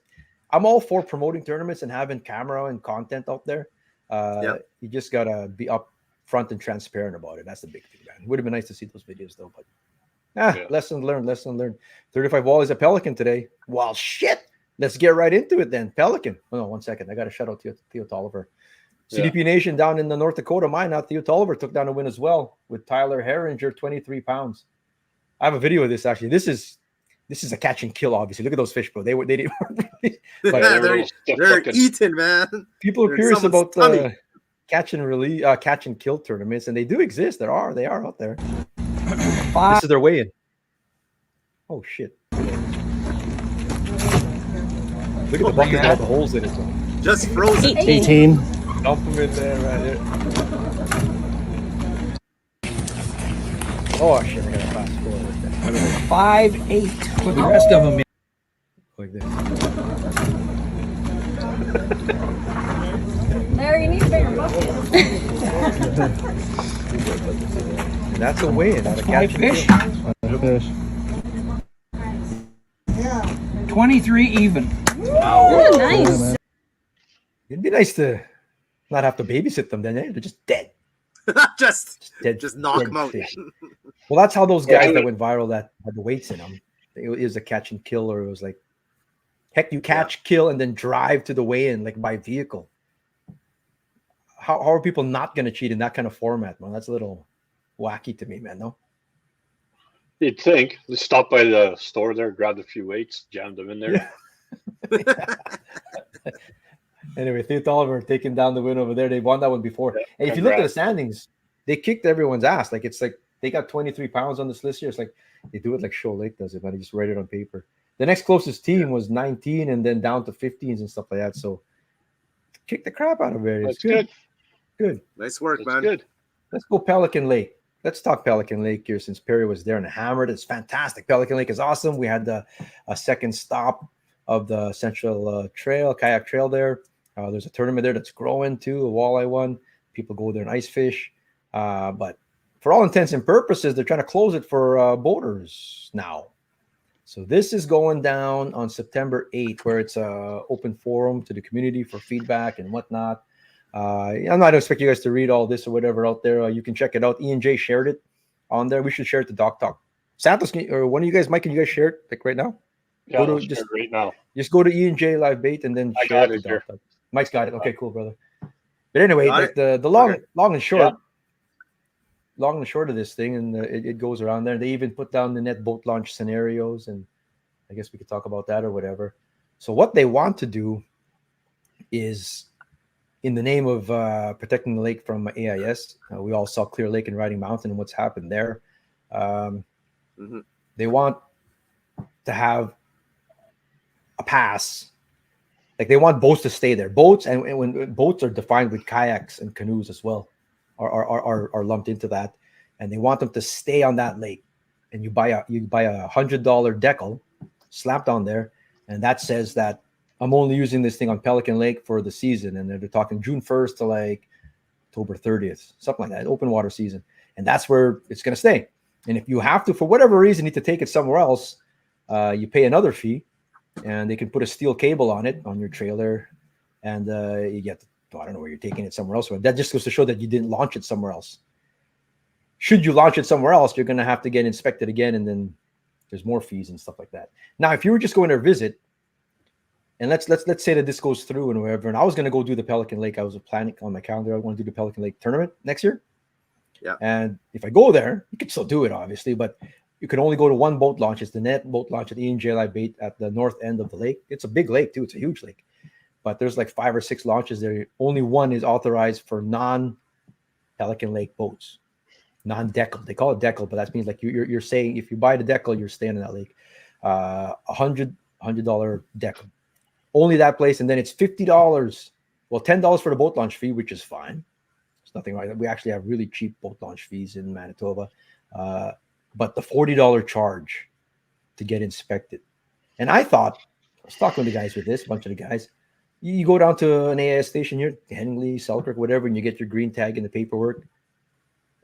I'm all for promoting tournaments and having camera and content out there. You just gotta be up front and transparent about it. That's the big thing, man. It would have been nice to see those videos though, but lesson learned. 35 Wallies at Pelican today. Well, shit. Let's get right into it then. Pelican. Oh no, 1 second. I got to shout out to Theo Tolliver. CDP Nation down in the North Dakota mine. Now Theo Tolliver took down a win as well with Tyler Herringer, 23 pounds. I have a video of this actually. This is a catch and kill. Obviously, look at those fish, bro. They didn't. But they're eating, man. People are curious about the catch and kill tournaments, and they do exist. They are out there. This is their weigh-in. Oh shit! Look at the bucket with all the holes in it. Just frozen. 18. Dump them in there right here. Oh shit! I gotta fast forward there. 5-8. Put the rest of them in. Like this. Larry, you need a bigger bucket. And that's a weigh-in. Not a catch Fish. fish. 23 even. Oh, nice. It'd be nice to not have to babysit them. Then they're just dead. just dead. knock dead them out. fish. Well, that's how those guys that went viral that had the weights in them. It was a catch and kill, or it was like, heck, you catch, kill, and then drive to the weigh-in like by vehicle. How are people not going to cheat in that kind of format, man? That's a little wacky to me, man. No. You'd think. Just stop by the store there, grabbed a few weights, jammed them in there. Yeah. Anyway, Theo Oliver taking down the win over there. They won that one before. Yeah, and if you look at the standings, they kicked everyone's ass. Like it's like they got 23 pounds on this list here. It's like they do it like Shoal Lake does it, man. They just write it on paper. The next closest team was 19 and then down to 15s and stuff like that. So kick the crap out of it. It's good. Good. Nice work, That's man. Good. Let's go Pelican Lake. Let's talk Pelican Lake here since Perry was there and hammered. It's fantastic. Pelican Lake is awesome. We had a second stop of the Central Kayak Trail there. There's a tournament there that's growing too, a walleye one. People go there and ice fish. But for all intents and purposes, they're trying to close it for boaters now. So this is going down on September 8th, where it's an open forum to the community for feedback and whatnot. I'm not expecting you guys to read all this or whatever out there. You can check it out. Ian J shared it on there. We should share it to Doc Talk. Santos, or one of you guys, Mike, can you guys share it like right now? Yeah, just right now. Just go to Ian J Live Bait and then share it to Doc Talk. Mike's got it. Okay, cool, brother. But anyway, the long and short of this thing, and it goes around there. They even put down the net boat launch scenarios, and I guess we could talk about that or whatever. So what they want to do is, in the name of protecting the lake from AIS, we all saw Clear Lake and Riding Mountain and what's happened there. They want to have a pass. Like they want boats to stay there. Boats, and when boats are defined with kayaks and canoes as well, are lumped into that, and they want them to stay on that lake. And you buy a $100 decal slapped on there, and that says that I'm only using this thing on Pelican Lake for the season, and they're talking June 1st to like October 30th, something like that, open water season, and that's where it's going to stay. And if you have to, for whatever reason, need to take it somewhere else, you pay another fee. And they can put a steel cable on it on your trailer, and you get I don't know where you're taking it somewhere else. That just goes to show that you didn't launch it somewhere else. Should you launch it somewhere else, you're going to have to get inspected again, and then there's more fees and stuff like that. Now, if you were just going to visit, and let's say that this goes through and wherever, and I was going to go do the Pelican Lake. I was planning on my calendar. I want to do the Pelican Lake tournament next year. Yeah. And if I go there, you can still do it, obviously, but you can only go to one boat launch. It's the net boat launch at Ian J Live Bait at the north end of the lake. It's a big lake too. It's a huge lake, but there's like 5 or 6 launches there. Only one is authorized for non-Pelican Lake boats, non-decal. They call it decal, but that means like you're saying if you buy the decal, you're staying in that lake. $100 decal, only that place, and then it's $50. Well, $10 for the boat launch fee, which is fine. There's nothing wrong. We actually have really cheap boat launch fees in Manitoba. But the $40 charge to get inspected. And I thought, I was talking to the guys with this, a bunch of the guys, you go down to an AIS station here, Henley, Selkirk, whatever, and you get your green tag and the paperwork.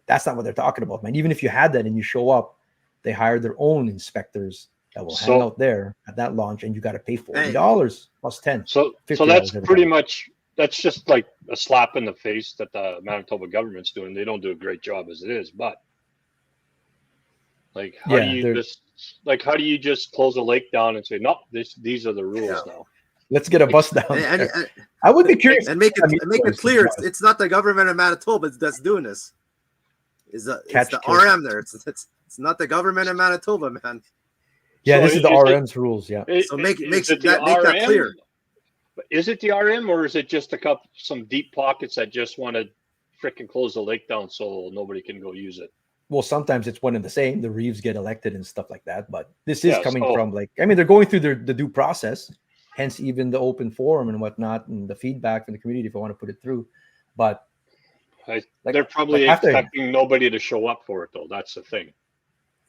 That's not what they're talking about, man. Even if you had that and you show up, they hire their own inspectors that will hang out there at that launch, and you got to pay $40 plus 10. So that's pretty much, that's just like a slap in the face that the Manitoba government's doing. They don't do a great job as it is, but like, how do you just close a lake down and say, no, these are the rules now? Let's get a bus down. I would be curious and make it clear. It's not the government of Manitoba that's doing this. It's the RM there. It's It's not the government in Manitoba, man. Yeah, So this is the RM's rules. Yeah. So make that clear. Is it the RM or is it just some deep pockets that just want to frickin' close the lake down so nobody can go use it? Well, sometimes it's one and the same. The Reeves get elected and stuff like that. But this is coming from they're going through the due process, hence even the open forum and whatnot and the feedback from the community if I want to put it through. But they're probably expecting nobody to show up for it though. That's the thing.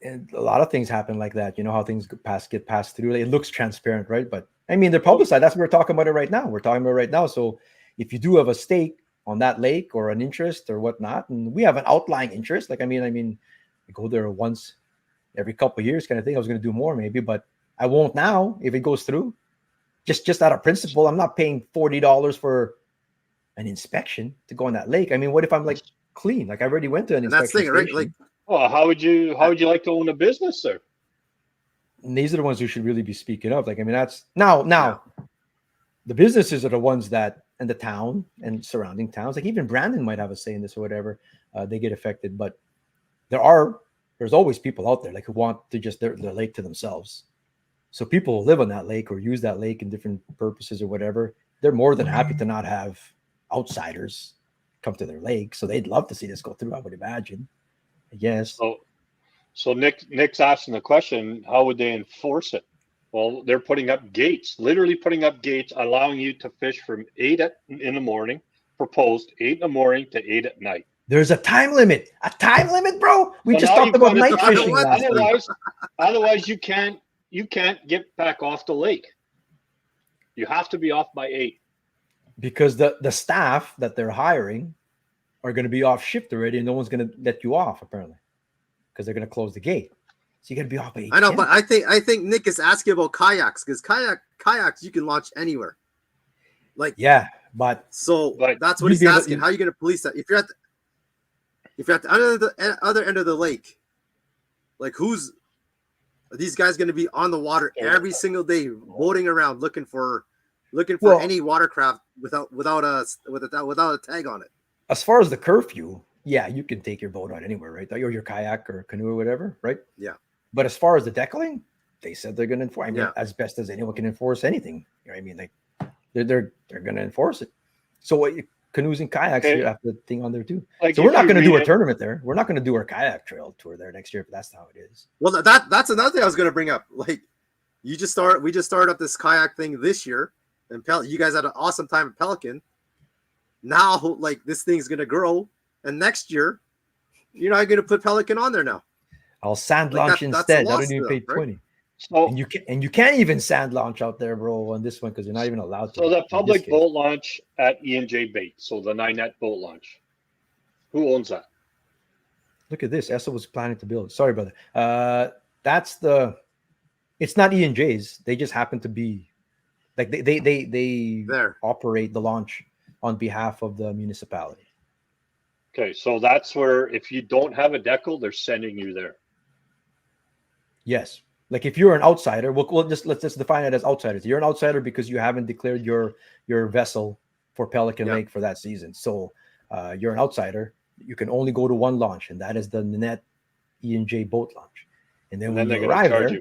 And a lot of things happen like that. You know how things get passed through. It looks transparent, right? But I mean, they're publicized. That's what we're talking about it right now. We're talking about it right now. So if you do have a stake on that lake or an interest or whatnot, and we have an outlying interest, I mean, I go there once every couple of years kind of thing. I was going to do more maybe, but I won't now if it goes through. Just out of principle, I'm not paying $40 for an inspection to go on that lake. I mean, what if I'm like clean? Like I already went to an inspection. That's the thing, right? Like, well, how would you like to own a business there? And these are the ones who should really be speaking up. Like, I mean, that's now the businesses are the ones that, and the town and surrounding towns, like even Brandon might have a say in this or whatever, they get affected. But there's always people out there like who want to just their lake to themselves. So people who live on that lake or use that lake in different purposes or whatever, they're more than happy to not have outsiders come to their lake. So they'd love to see this go through, I would imagine. Yes. So Nick's asking the question, how would they enforce it? Well, they're putting up gates, literally putting up gates, allowing you to fish from 8 in the morning, proposed 8 in the morning to 8 at night. There's a time limit. A time limit, bro. We just talked about night fishing last week. Otherwise, you can't get back off the lake. You have to be off by 8. Because the staff that they're hiring are going to be off shift already, and no one's going to let you off apparently, because they're going to close the gate. So you got to be off by 8. I know, but I think Nick is asking about kayaks because kayaks you can launch anywhere. Like but that's what he's asking. How are you going to police that? If you're at the other end of the lake, like are these guys going to be on the water every single day, boating around looking for any watercraft without a tag on it? As far as the curfew, yeah, you can take your boat out anywhere, right? Or your kayak or canoe or whatever, right? Yeah. But as far as the deckling, they said they're going to enforce. I mean, as best as anyone can enforce anything. You know what I mean? Like they're going to enforce it. So canoes and kayaks, you have the thing on there too. Like so we're not going to do a tournament there. We're not going to do our kayak trail tour there next year, but that's how it is. Well, that's another thing I was going to bring up. Like we just started up this kayak thing this year, and you guys had an awesome time at Pelican. Now, like this thing's going to grow, and next year, you're not going to put Pelican on there now. I'll sand launch instead. I don't even pay 20. So, and you can't even sand launch out there, bro, on this one because you're not even allowed to. So the public boat launch at E&J Bait, so the 9-net boat launch. Who owns that? Look at this. ESSA was planning to build. Sorry, brother. It's not E&J's. They just happen to be like they operate the launch on behalf of the municipality. Okay, so that's where if you don't have a decal, they're sending you there. Yes. Like if you're an outsider, let's just define it as outsiders. You're an outsider because you haven't declared your vessel for Pelican Lake for that season. So you're an outsider. You can only go to one launch, and that is the Nanette E&J boat launch. And then when you arrive there,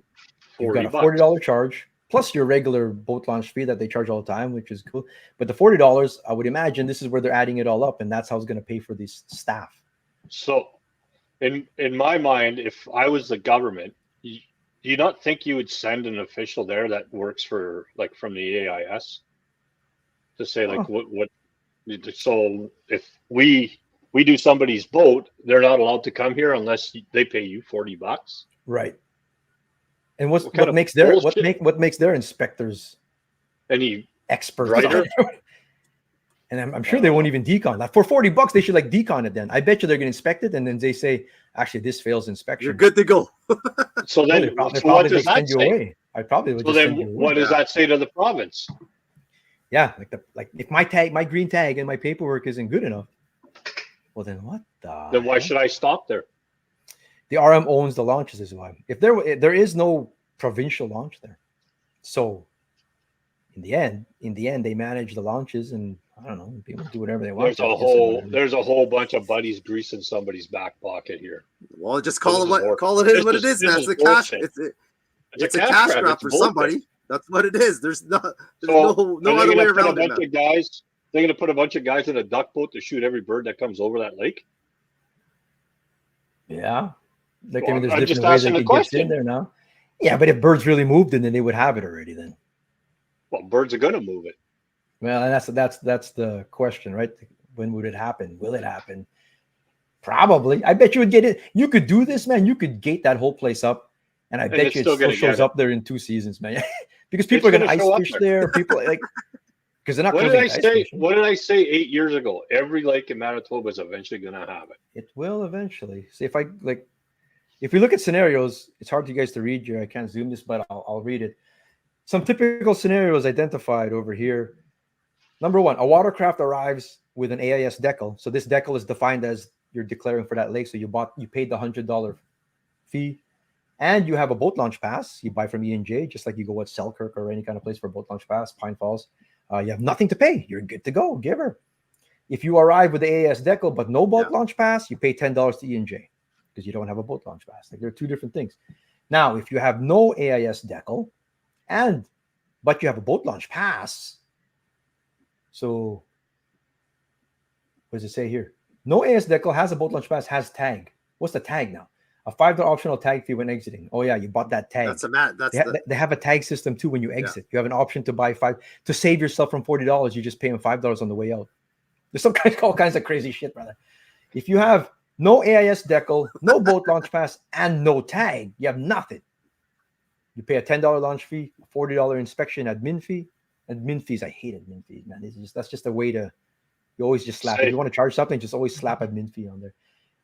you've got a $40 charge plus your regular boat launch fee that they charge all the time, which is cool. But the $40, I would imagine this is where they're adding it all up, and that's how it's going to pay for these staff. So in my mind, if I was the government, do you not think you would send an official there that works for like from the AIS to say like what so if we do somebody's boat, they're not allowed to come here unless they pay you $40. Right. And what makes their inspectors any experts? And I'm sure they won't even decon that. For $40, they should like decon it then. I bet you they're going to inspect it, and then they say, actually, this fails inspection. You're good to go. So then, what does that say? I probably would. So then, what does that say to the province? Yeah, like if my green tag and my paperwork isn't good enough, well then what? Then why should I stop there? The RM owns the launches as well. If there is no provincial launch there, so in the end, they manage the launches, and I don't know, people do whatever they want. There's a whole bunch of buddies greasing somebody's back pocket here. Well, just call it what it is, man. It's a cash. It's a cash grab for somebody. That's what it is. There's no other way around it. They're going to put a bunch of guys in a duck boat to shoot every bird that comes over that lake. Yeah, there's different ways they can get in there now. Yeah, but if birds really moved, then they would have it already. Then. Well, birds are going to move it. Well, and that's the question, right? When would it happen? Will it happen? Probably. I bet you would get it. You could do this, man. You could gate that whole place up, and I bet you it still shows up there in 2 seasons, man. Because people are going to ice fish there. People because they're not. What did I say 8 years ago? Every lake in Manitoba is eventually going to have it. It will eventually. See, if we look at scenarios, it's hard for you guys to read here. I can't zoom this, but I'll read it. Some typical scenarios identified over here. Number 1, a watercraft arrives with an AIS decal. So this decal is defined as you're declaring for that lake. So you paid the $100 fee, and you have a boat launch pass. You buy from E&J, just like you go at Selkirk or any kind of place for a boat launch pass, Pine Falls. You have nothing to pay. You're good to go. Give her. If you arrive with the AIS decal but no boat launch pass, you pay $10 to E&J because you don't have a boat launch pass. Like, they're 2 different things. Now, if you have no AIS decal but you have a boat launch pass, so what does it say here? No AIS decal, has a boat launch pass, has tag. What's the tag now? A $5 optional tag fee when exiting. Oh yeah, you bought that tag. They have a tag system too when you exit. You have an option to buy 5 to save yourself from $40. You just pay them $5 on the way out. There's all kinds of crazy shit, brother. If you have no AIS decal, no boat launch pass, and no tag, you have nothing. You pay a $10 launch fee, a $40 inspection admin fee. Admin fees, I hate admin fees, man. That's just a way to, you always just slap. If you want to charge something, just always slap admin fee on there.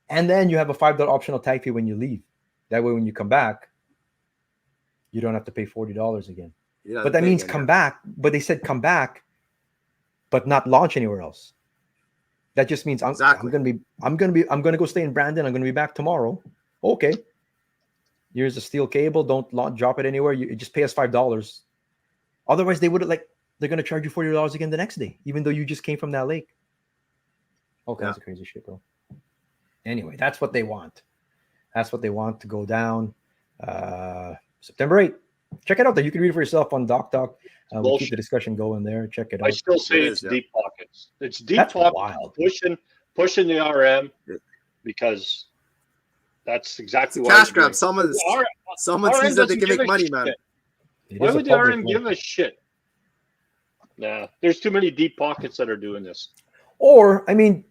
And then you have a $5 optional tag fee when you leave. That way, when you come back, you don't have to pay $40 again. But that means come back. But they said come back, but not launch anywhere else. That just means I'm gonna go stay in Brandon. I'm gonna be back tomorrow. Okay. Here's a steel cable. Don't drop it anywhere. You just pay us $5. Otherwise, they're gonna charge you $40 again the next day, even though you just came from that lake. All kinds of crazy shit, bro. Anyway, that's what they want. That's what they want to go down. September 8th. Check it out there. You can read it for yourself on DocDoc. We'll keep the discussion going there. Check it out. I still say it's deep pockets. It's deep pockets. Wild. Pushing the RM because that's exactly what cash grab. Someone sees that they can make money, man. Why would the RM give a shit? Nah, there's too many deep pockets that are doing this. Or, I mean,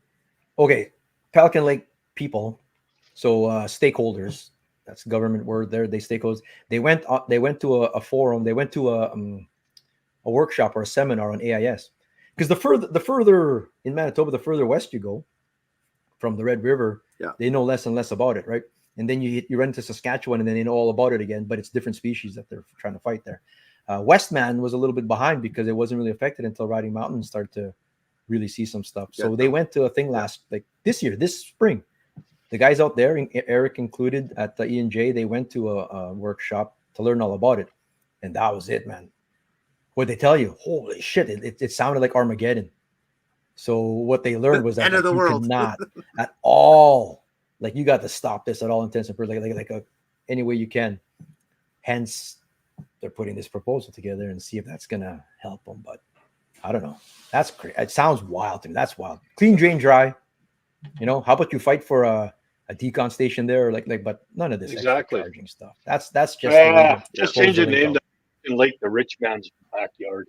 okay, Pelican Lake people, so stakeholders, that's government word there. Stakeholders. They went to a forum. They went to a workshop or a seminar on AIS, because the further in Manitoba, the further west you go from the Red River, they know less and less about it, right? And then you run into Saskatchewan, and then they know all about it again, but it's different species that they're trying to fight there. Westman was a little bit behind because it wasn't really affected until Riding Mountain started to really see some stuff. So they went to a thing this spring. The guys out there, Eric included, at the E&J, they went to a workshop to learn all about it. And that was it, man. What they tell you, holy shit, it sounded like Armageddon. So what they learned was that end of the world. Could not at all, you got to stop this at all intents and purposes, any way you can. Hence, they're putting this proposal together and see if that's going to help them. But I don't know. That's crazy. It sounds wild to me. That's wild. Clean, drain, dry. How about you fight for a decon station there, but none of this exactly charging stuff. That's just just change the name to Lake the Rich Man's Backyard.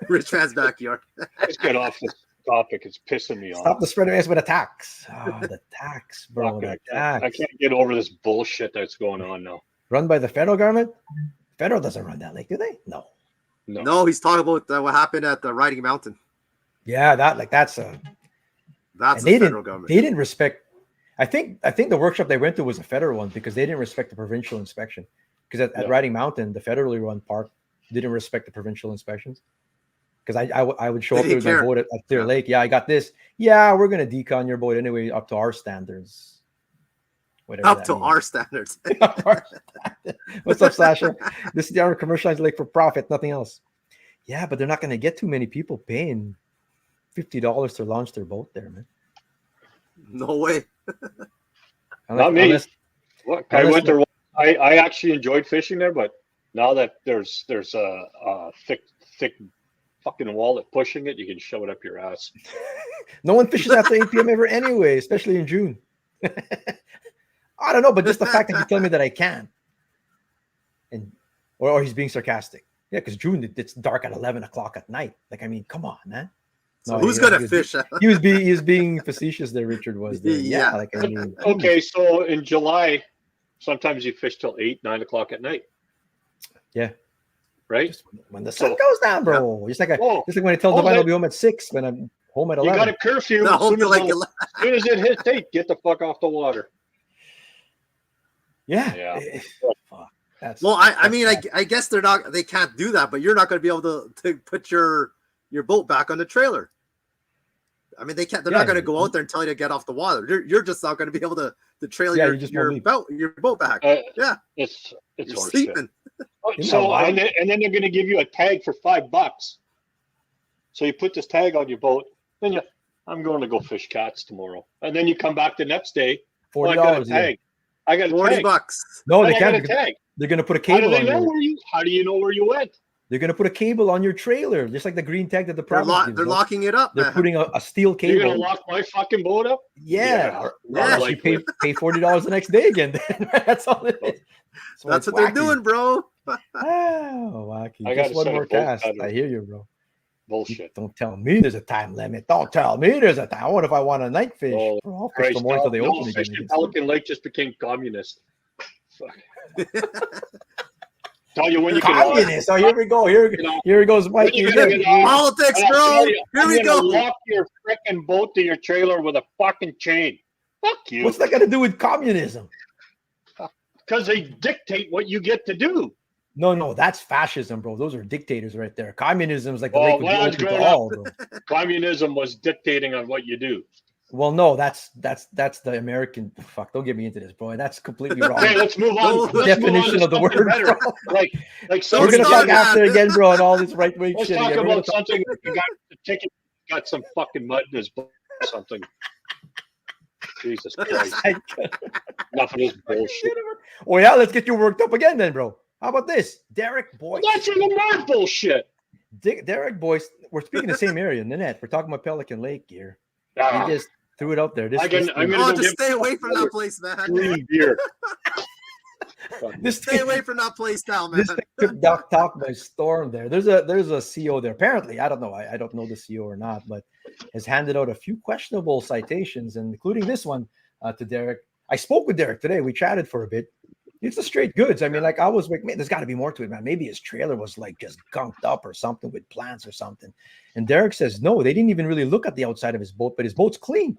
Rich Man's Backyard. Let's get off this topic. It's pissing me off. Stop the spread of ass with the tax. Oh, the tax, bro. I can't get over this bullshit that's going on now. Run by the federal government? Federal doesn't run that lake, do they? No, he's talking about what happened at the Riding Mountain. Yeah, that's the federal government. They didn't respect. I think the workshop they went to was a federal one because they didn't respect the provincial inspection. Because at Riding Mountain, the federally run park didn't respect the provincial inspections. Because I would show up there with my boat at Clear Lake. Yeah, I got this. Yeah, we're gonna decon your boat anyway up to our standards. Up to our standards. What's up, Sasha? This is our commercialized lake for profit, nothing else. Yeah, but they're not gonna get too many people paying $50 to launch their boat there, man. No way. Not me. I went there. I actually enjoyed fishing there, but now that there's a thick fucking wall that's pushing it, you can shove it up your ass. No one fishes after 8 p.m. ever anyway, especially in June. I don't know, but just the fact that you tell me that I can, and or he's being sarcastic. Yeah, because June it's dark at 11 o'clock at night. Like, I mean, come on, man. So who's gonna fish? He was being facetious there. Richard was there. Yeah, like I mean. Okay, so in July, sometimes you fish till 8, 9 o'clock at night. Yeah. Right. Just when the sun goes down, bro. Yeah. Just like when I tell Divine I'll be home at 6 when I'm home at 11. You got a curfew. As soon as it hits 8, get the fuck off the water. Yeah. Fuck. I guess they can't do that, but you're not going to be able to put your boat back on the trailer. I mean, they're not going to go out there and tell you to get off the water. You're just not going to be able to trail your boat back. It's you're sleeping. So and then they're going to give you a tag for $5. So you put this tag on your boat, then I'm going to go fish cats tomorrow, and then you come back the next day. $40. I got a tag. I got a $40. No, they can't. They're going to put a cable on you. How do you know where you went? They're going to put a cable on your trailer, just like the green tag that the province gives. They're locking it up. They're putting a steel cable. You're going to lock my fucking boat up? Yeah. You pay $40 the next day again. That's all it is. That's what they're doing, bro. Wacky. Just one more cast. I hear you, bro. Bullshit. Don't tell me there's a time limit. Don't tell me there's a time. What if I want a night fish? Oh, I'll fish the more until they open again. Pelican Lake just became communist. Tell you when you communist. Can here we go. Here goes Mikey. Politics, bro. Here we go. Lock your freaking boat to your trailer with a fucking chain. Fuck you. What's that got to do with communism? Because they dictate what you get to do. No, that's fascism, bro. Those are dictators right there. Communism is like the lake would be open to all, bro. Communism was dictating on what you do. Well, no, that's the American. Fuck, don't get me into this, bro. That's completely wrong. Okay, let's move on. Definition of the word, bro. Like we're gonna talk after again, bro, and all this right wing shit. Let's talk about something. The guy the ticket got some fucking mud in his butt or something. Jesus Christ! Enough of this bullshit. Well, yeah, let's get you worked up again, then, bro. How about this, Derek Boyce? Well, that's even more bullshit. Derek Boyce. We're speaking the same area, Nanette. We're talking about Pelican Lake here. He just threw it up there. I'm gonna just stay away from that place, man. Green beer. Stay away from that place now, man. This thing took Doc Talk by storm there. There's a CO there. Apparently, I don't know. I don't know the CO or not, but has handed out a few questionable citations, and including this one to Derek. I spoke with Derek today. We chatted for a bit. It's the straight goods. I mean, like I was like, man, there's got to be more to it, man. Maybe his trailer was like just gunked up or something with plants or something. And Derek says, no, they didn't even really look at the outside of his boat, but his boat's clean.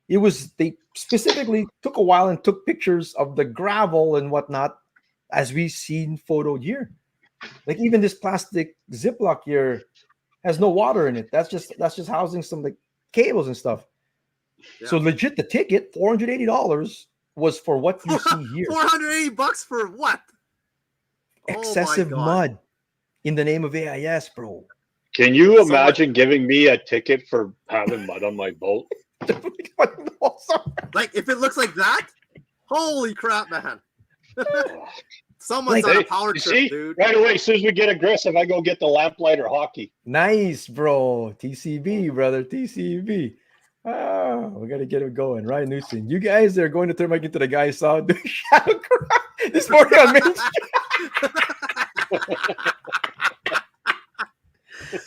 They specifically took a while and took pictures of the gravel and whatnot, as we've seen photoed here. Like even this plastic Ziploc here has no water in it. That's just housing some like cables and stuff. Yeah. So legit, the ticket, $480. Was for what you see here. $480 for what? Excessive mud in the name of AIS, bro. Can you imagine giving me a ticket for having mud on my boat? Like if it looks like that, holy crap, man! Someone's on a power trip, dude. Right away, as soon as we get aggressive, I go get the lamplighter hockey. Nice, bro. TCB, brother. TCB. Oh, we got to get him going. Ryan Newson, you guys are going to turn back into the guy I saw do shadow cry this morning on Main Street.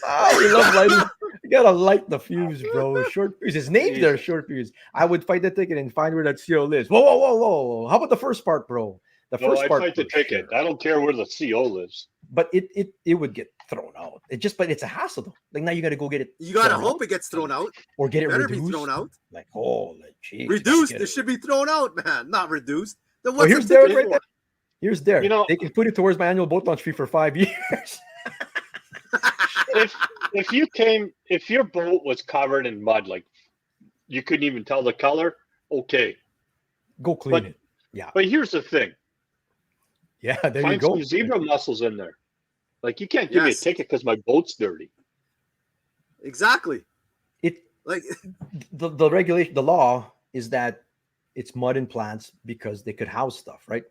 Oh, we love lighting. You got to light the fuse, bro. Short fuse. His name's there, Short Fuse. I would fight the ticket and find where that CO lives. Whoa. How about the first part, bro? I'd fight the ticket. Sure. I don't care where the CO lives. But it would get thrown out. But it's a hassle though. Like now you got to go get it. You got to hope it gets thrown out or get it better reduced. Be thrown out. Like holy jeez. Reduced. It should be thrown out, man. Not reduced. Then what's here's Derek right there. Here's Derek. You know, they can put it towards my annual boat launch fee for 5 years. if your boat was covered in mud, like you couldn't even tell the color, okay, go clean it. Yeah. But here's the thing. Yeah, there Find you go. Some zebra mussels in there. Like you can't give me a ticket because my boat's dirty. Exactly. The regulation, the law is that it's mud and plants because they could house stuff, right?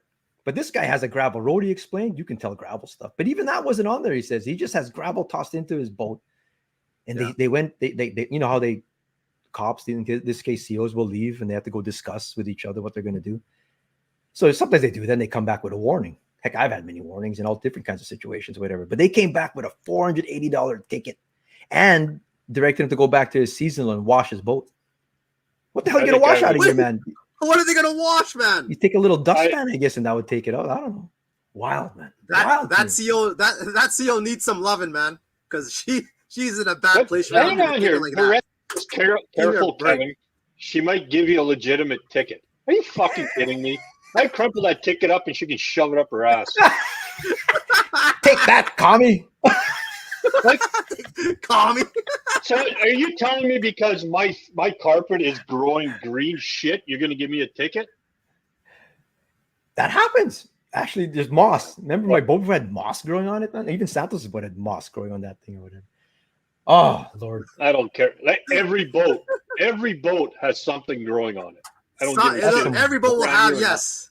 But this guy has a gravel road, he explained. You can tell gravel stuff. But even that wasn't on there, he says. He just has gravel tossed into his boat. And they went, you know how cops, in this case, COs will leave and they have to go discuss with each other what they're going to do. So sometimes they do, then they come back with a warning. Heck, I've had many warnings in all different kinds of situations, whatever. But they came back with a $480 ticket and directed him to go back to his seasonal and wash his boat. What the hell are you going to wash out of here, man? What are they going to wash, man? You take a little dustpan, I guess, and that would take it out. I don't know. Wild, man. That CO needs some loving, man, because she's in a bad place. Hang on here. Like careful, Kevin. She might give you a legitimate ticket. Are you fucking kidding me? I crumple that ticket up and she can shove it up her ass. Take that, commie. Like, commie. So are you telling me because my carpet is growing green shit, you're going to give me a ticket? That happens. Actually, there's moss. Remember my boat had moss growing on it? Man? Even Santos' boat had moss growing on that thing or whatever. Oh, Lord. I don't care. Like every boat has something growing on it. I don't give a shit. Every boat will have, yes.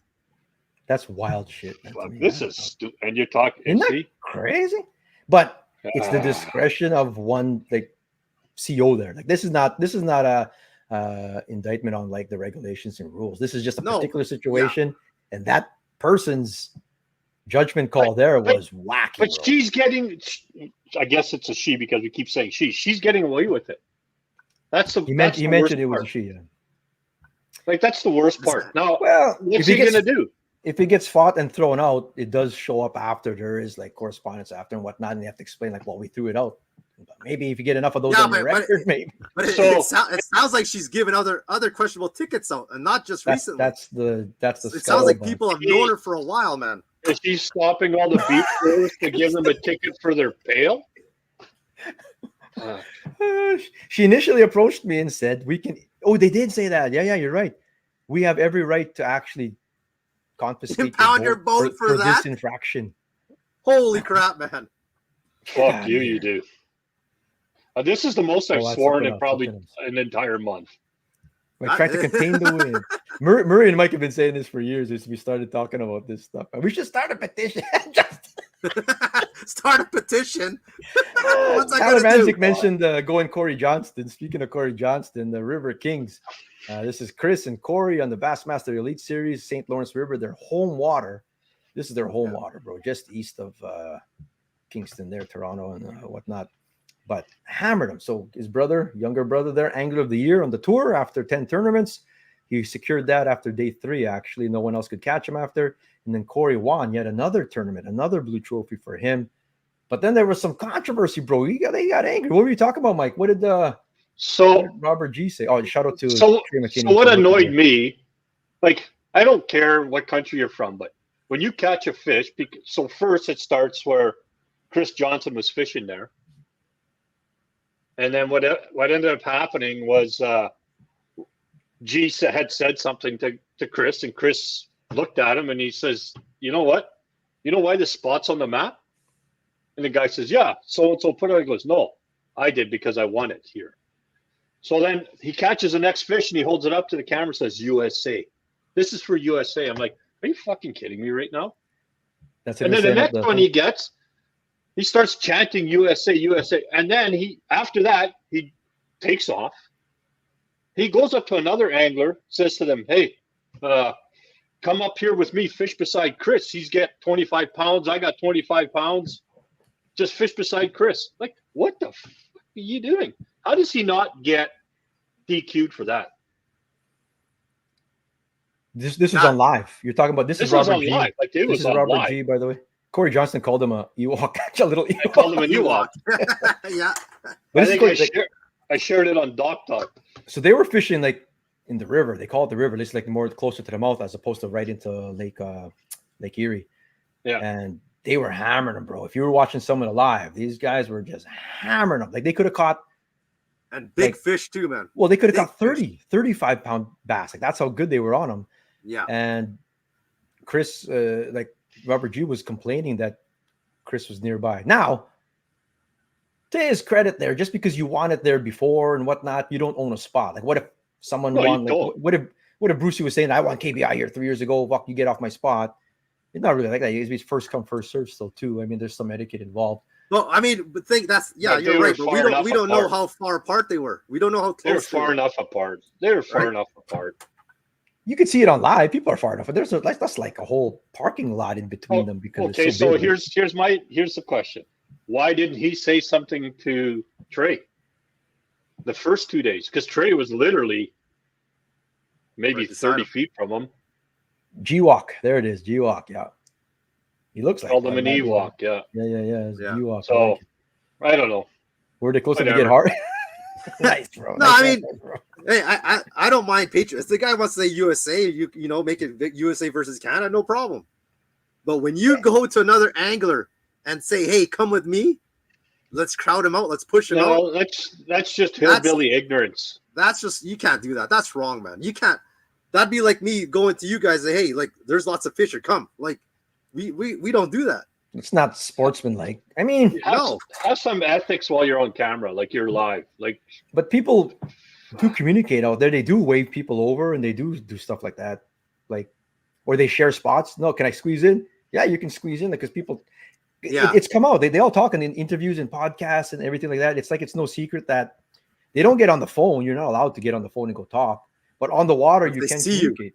That's wild shit. Man, this is stupid. And you're talking. Isn't that crazy? But it's the discretion of one like CO there. Like this is not a indictment on like the regulations and rules. This is just a particular situation, and that person's judgment call there was wacky. But she's getting. I guess it's a she because we keep saying she. She's getting away with it. That's the. You mentioned it was a she. Yeah. Like that's the worst part. Now, what's he gonna do? If he gets fought and thrown out, it does show up after. There is like correspondence after and whatnot, and they have to explain like, well, we threw it out. But maybe if you get enough of those on the record, maybe. But it sounds like she's given other questionable tickets out, and not just recently. That's the. It sounds like people have known her for a while, man. Is she stopping all the beach goers to give them a ticket for their pail? She initially approached me and said, "We can." Oh, they did say that. Yeah, you're right. We have every right to actually confiscate impound your boat for this infraction. Holy crap, man! Fuck you, you do. This is the most I've sworn in probably an entire month. I tried to contain the wind. Murray and Mike have been saying this for years as we started talking about this stuff. We should start a petition. Start a petition. Tyler Manzik mentioned going Corey Johnston. Speaking of Corey Johnston, the River Kings. This is Chris and Corey on the Bassmaster Elite Series, St. Lawrence River, their home water. This is their home water, bro, just east of Kingston there, Toronto and whatnot. But hammered him. So his younger brother there, Angler of the Year on the tour after 10 tournaments. He secured that after day 3, actually. No one else could catch him after. And then Corey won yet another tournament, another blue trophy for him. But then there was some controversy, bro. They got angry. What were you talking about, Mike? What did Robert G say? Oh, shout out to so what annoyed me, like, I don't care what country you're from, but when you catch a fish, so first it starts where Chris Johnston was fishing there. And then what ended up happening was G had said something to Chris, and Chris looked at him and he says, "You know what? You know why this spot's on the map?" And the guy says, "Yeah, so-and-so put it." He goes, "No, I did because I won it here." So then he catches the next fish and he holds it up to the camera and says, "USA. This is for USA." I'm like, are you fucking kidding me right now? And then the next one he gets, he starts chanting USA, USA. And then after that, he takes off. He goes up to another angler, says to them, "Hey, come up here with me, fish beside Chris. He's got 25 pounds. I got 25 pounds. Just fish beside Chris." Like, what the fuck are you doing? How does he not get DQ'd for that? This is on live. You're talking about this is Robert G. Live. Like, this is Robert G, by the way. Corey Johnston called him a Ewok. A little Ewok. I called him an Ewok. Yeah. I shared it on Doc Talk. So they were fishing like in the river. They call it the river. It's like more closer to the mouth as opposed to right into Lake Erie. Yeah. And they were hammering them, bro. If you were watching someone alive, these guys were just hammering them. Like they could have caught. And big fish too, man. Well, they could have caught 35-pound bass. Like that's how good they were on them. Yeah. And Chris, Robert G was complaining that Chris was nearby. Now, to his credit there, just because you won it there before and whatnot, you don't own a spot. Like what if someone won? Like, what if Brucey was saying, I want KBI here 3 years ago, fuck, you get off my spot. It's not really like that. It's first come, first serve still too. I mean, there's some etiquette involved. Well, I mean, but you're right. But we don't know how far apart they were. We don't know how close they were far enough apart. They were far enough apart. You can see it on live. People are far enough. That's like a whole parking lot in between them because okay. So here's the question: why didn't he say something to Trey the first 2 days? Because Trey was literally maybe 30 feet from him. G-Walk. There it is. G-Walk. Yeah. He looks like called him an E-Walk. Yeah. Yeah. G-Walk. So I don't know. Were they close to get hard? Nice, bro. No, I mean, hey, I don't mind Patriots. The guy wants to say USA, you know, make it USA versus Canada, no problem. But when you go to another angler and say, hey, come with me, let's crowd him out, let's push him out. That's just hillbilly ignorance. That's just, you can't do that. That's wrong, man. You can't. That'd be like me going to you guys and say, hey, like, there's lots of fish, come. Like, we don't do that. It's not sportsmanlike. I mean, have some ethics while you're on camera, like you're live. Like, but people do communicate out there. They do wave people over, and they do stuff like that. Like, or they share spots. No, can I squeeze in? Yeah, you can squeeze in because people. Yeah, it's come out. They all talk in interviews and podcasts and everything like that. It's like it's no secret that they don't get on the phone. You're not allowed to get on the phone and go talk. But on the water, you can communicate.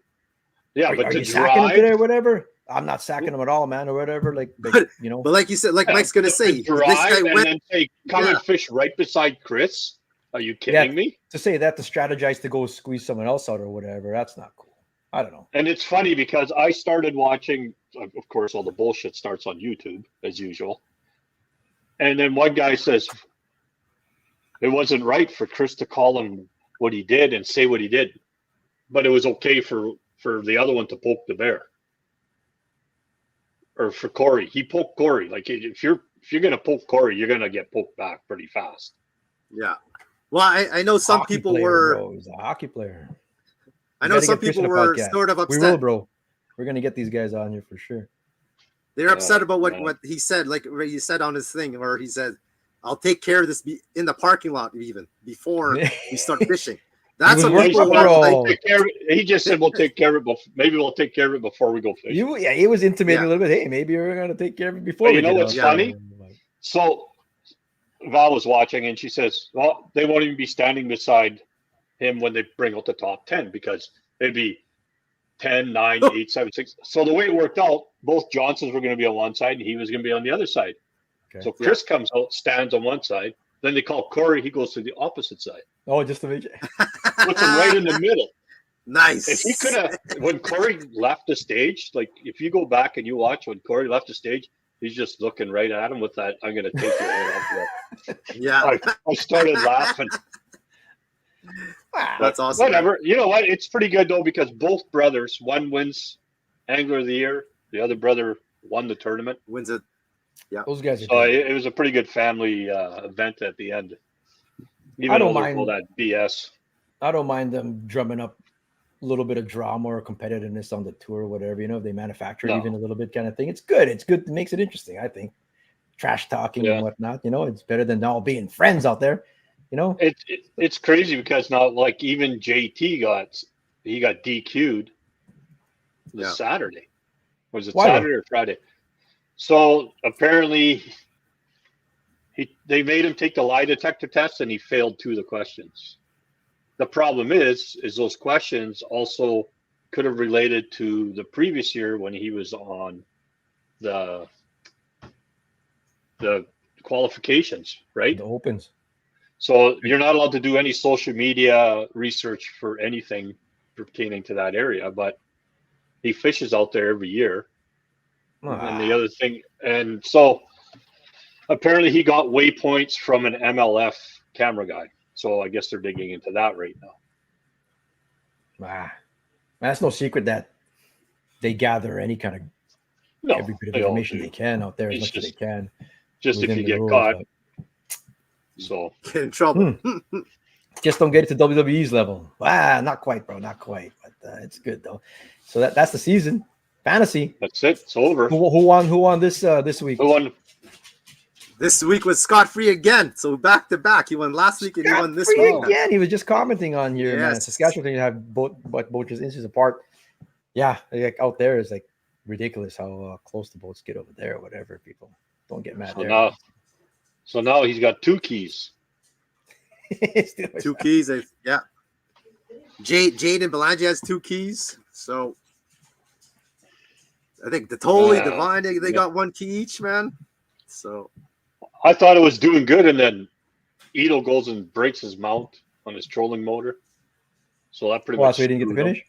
Yeah, are you sacking them today or whatever? I'm not sacking them at all, man, or whatever. But you know. But like you said, like Mike's gonna say, this guy went and say, come and fish right beside Chris. Are you kidding me? To say that, to strategize to go squeeze someone else out or whatever, that's not cool. I don't know. And it's funny because I started watching, of course, all the bullshit starts on YouTube as usual. And then one guy says it wasn't right for Chris to call him what he did and say what he did, but it was okay for the other one to poke the bear. Or for Corey, he poked Corey. Like if you're gonna poke Corey, you're gonna get poked back pretty fast. Yeah. Well, I know some hockey people player, were. Bro. He's a hockey player. I know some people were sort of upset. We will, bro. We're gonna get these guys on here for sure. They're upset about what he said. Like he said on his thing, where he said, "I'll take care of this in the parking lot even before we start fishing." That's what people like, he just said, "We'll take care of it. Maybe we'll take care of it before we go fishing." He was intimating a little bit. Hey, maybe we're gonna take care of it before. You know what's funny? So Val was watching, and she says, "Well, they won't even be standing beside him when they bring out the top 10 because it'd be 10, 9, 8, 7, 6." So the way it worked out, both Johnstons were going to be on one side, and he was going to be on the other side. Okay. So Chris comes out, stands on one side. Then they call Corey. He goes to the opposite side. Oh, just to make it. Puts him right in the middle. Nice. If he could have, when Corey left the stage, like if you go back and you watch when Corey left the stage, he's just looking right at him with that, "I'm going to take you right off there." Yeah. I started laughing. That's awesome. Whatever. Man. You know what? It's pretty good though because both brothers, one wins Angler of the Year, the other brother won the tournament. Wins it. Yeah. Those guys are so it was a pretty good family event at the end. Even I don't mind all that BS. I don't mind them drumming up a little bit of drama or competitiveness on the tour or whatever, you know, they manufacture it even a little bit kind of thing. It's good. It's good. It makes it interesting, I think. Trash talking and whatnot, you know, it's better than all being friends out there, you know. It's crazy because now, like, even JT got DQ'd this Saturday. Was it Saturday or Friday? So apparently they made him take the lie detector test and he failed 2 of the questions. The problem is those questions also could have related to the previous year when he was on the qualifications, right? The opens. So you're not allowed to do any social media research for anything pertaining to that area, but he fishes out there every year. And the other thing, and so apparently he got waypoints from an MLF camera guy. So I guess they're digging into that right now. That's no secret that they gather any kind of every bit of information they can out there as much as they can. Just if you get caught. So get in trouble. Just don't get it to WWE's level. Not quite, bro. Not quite. But it's good though. So that's the season. Fantasy. That's it. It's over. Who won this week? Who won? This week was scot-free again. So back to back. He won last week and he won this week. Again, he was just commenting on your man. Yes. Saskatchewan, you have both just inches apart. Yeah, like out there is like ridiculous how close the boats get over there or whatever. People don't get mad there. So now he's got 2 keys. 2 keys. Yeah. Jade and Belanger has 2 keys. So I think the Divine, they got 1 key each, man. So I thought it was doing good, and then Edo goes and breaks his mount on his trolling motor. So that pretty much. So he didn't get to finish?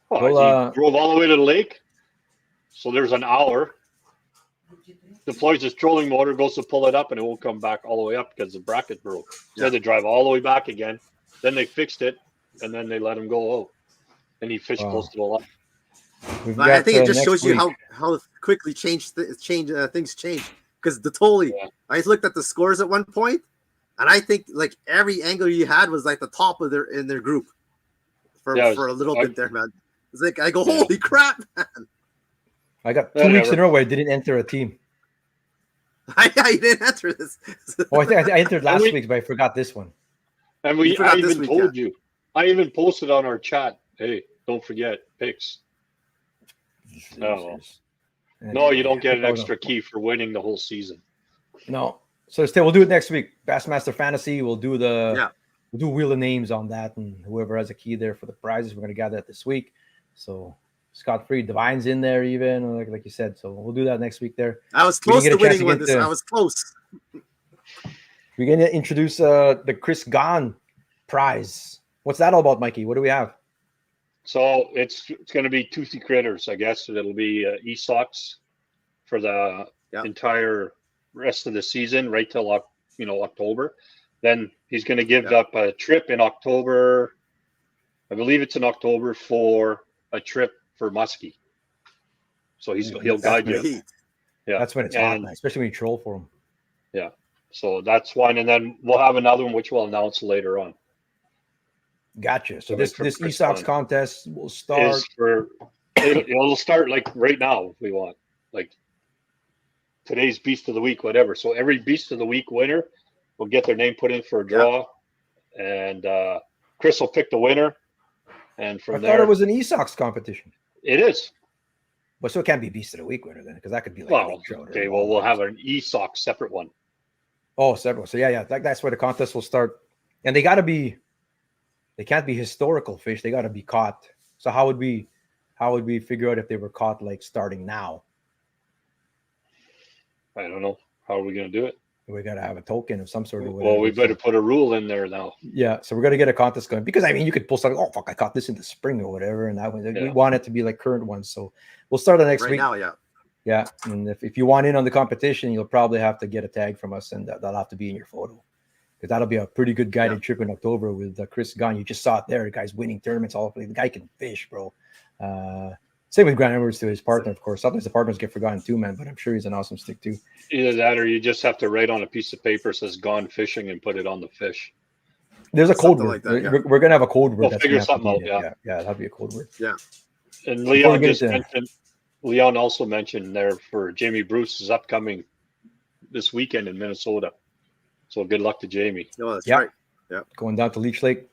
Well, he drove all the way to the lake. So there's an hour. Deploys his trolling motor, goes to pull it up, and it won't come back all the way up because the bracket broke. So they had to drive all the way back again. Then they fixed it, and then they let him go out. And he fished close to the line. I think it just shows you how quickly things change. Because the Tolly, I looked at the scores at one point, and I think like every angle you had was like the top of their group for a little bit there, man. It's like I go, holy crap, man! I got 2 weeks in a row where I didn't enter a team. Yeah, you didn't enter this. I think I entered last week, but I forgot this one. And I even told you. I even posted on our chat, hey, don't forget picks. No, you don't get an extra key for winning the whole season. No. So we'll do it next week. Bassmaster Fantasy. We'll do we'll do Wheel of Names on that, and whoever has a key there for the prizes, we're going to gather that this week. So scot-free, Divine's in there even, like you said. So we'll do that next week there. I was close to winning one. I was close. We're going to introduce the Chris Gahn prize. What's that all about, Mikey? What do we have? So it's going to be Toothy Critters, I guess. It'll be e-socks for the entire rest of the season, right till October. Then he's going to give up a trip in October. I believe it's in October for a trip for muskie. So he'll guide you. Yeah, that's when it's hot, man, especially when you troll for him. Yeah, so that's one, and then we'll have another one which we'll announce later on. Gotcha. So this e-socks contest will start. It'll start like right now if we want, like today's Beast of the Week, whatever. So every Beast of the Week winner will get their name put in for a draw, and Chris will pick the winner. And from there, I thought it was an e-socks competition. It is. But so it can't be Beast of the Week winner then, because that could be like. We'll have an e-socks separate one. Oh, separate. So that's where the contest will start, and they can't be historical fish. They got to be caught. So how would we figure out if they were caught like starting now? I don't know. How are we going to do it? We got to have a token of some sort of. Well, we better put a rule in there now. Yeah, so we're going to get a contest going, because you could pull something. Oh fuck, I caught this in the spring or whatever, and that one we want it to be like current ones. So we'll start the next week. Now, yeah. And if you want in on the competition, you'll probably have to get a tag from us, and that'll have to be in your photo, because that'll be a pretty good guided trip in October with Chris Gahn. You just saw it there. The guy's winning tournaments. The guy can fish, bro. Same with Grant Edwards to his partner, of course. Sometimes the partners get forgotten too, man, but I'm sure he's an awesome stick too. Either that, or you just have to write on a piece of paper that says "Gone Fishing" and put it on the fish. There's a code word. Like that, we're gonna have a code word. We'll figure something out. Yeah, that'll be a code word. Yeah. And Leon also mentioned there for Jamie Bruce is upcoming this weekend in Minnesota. So good luck to Jamie. No, that's right. Yeah. Going down to Leech Lake.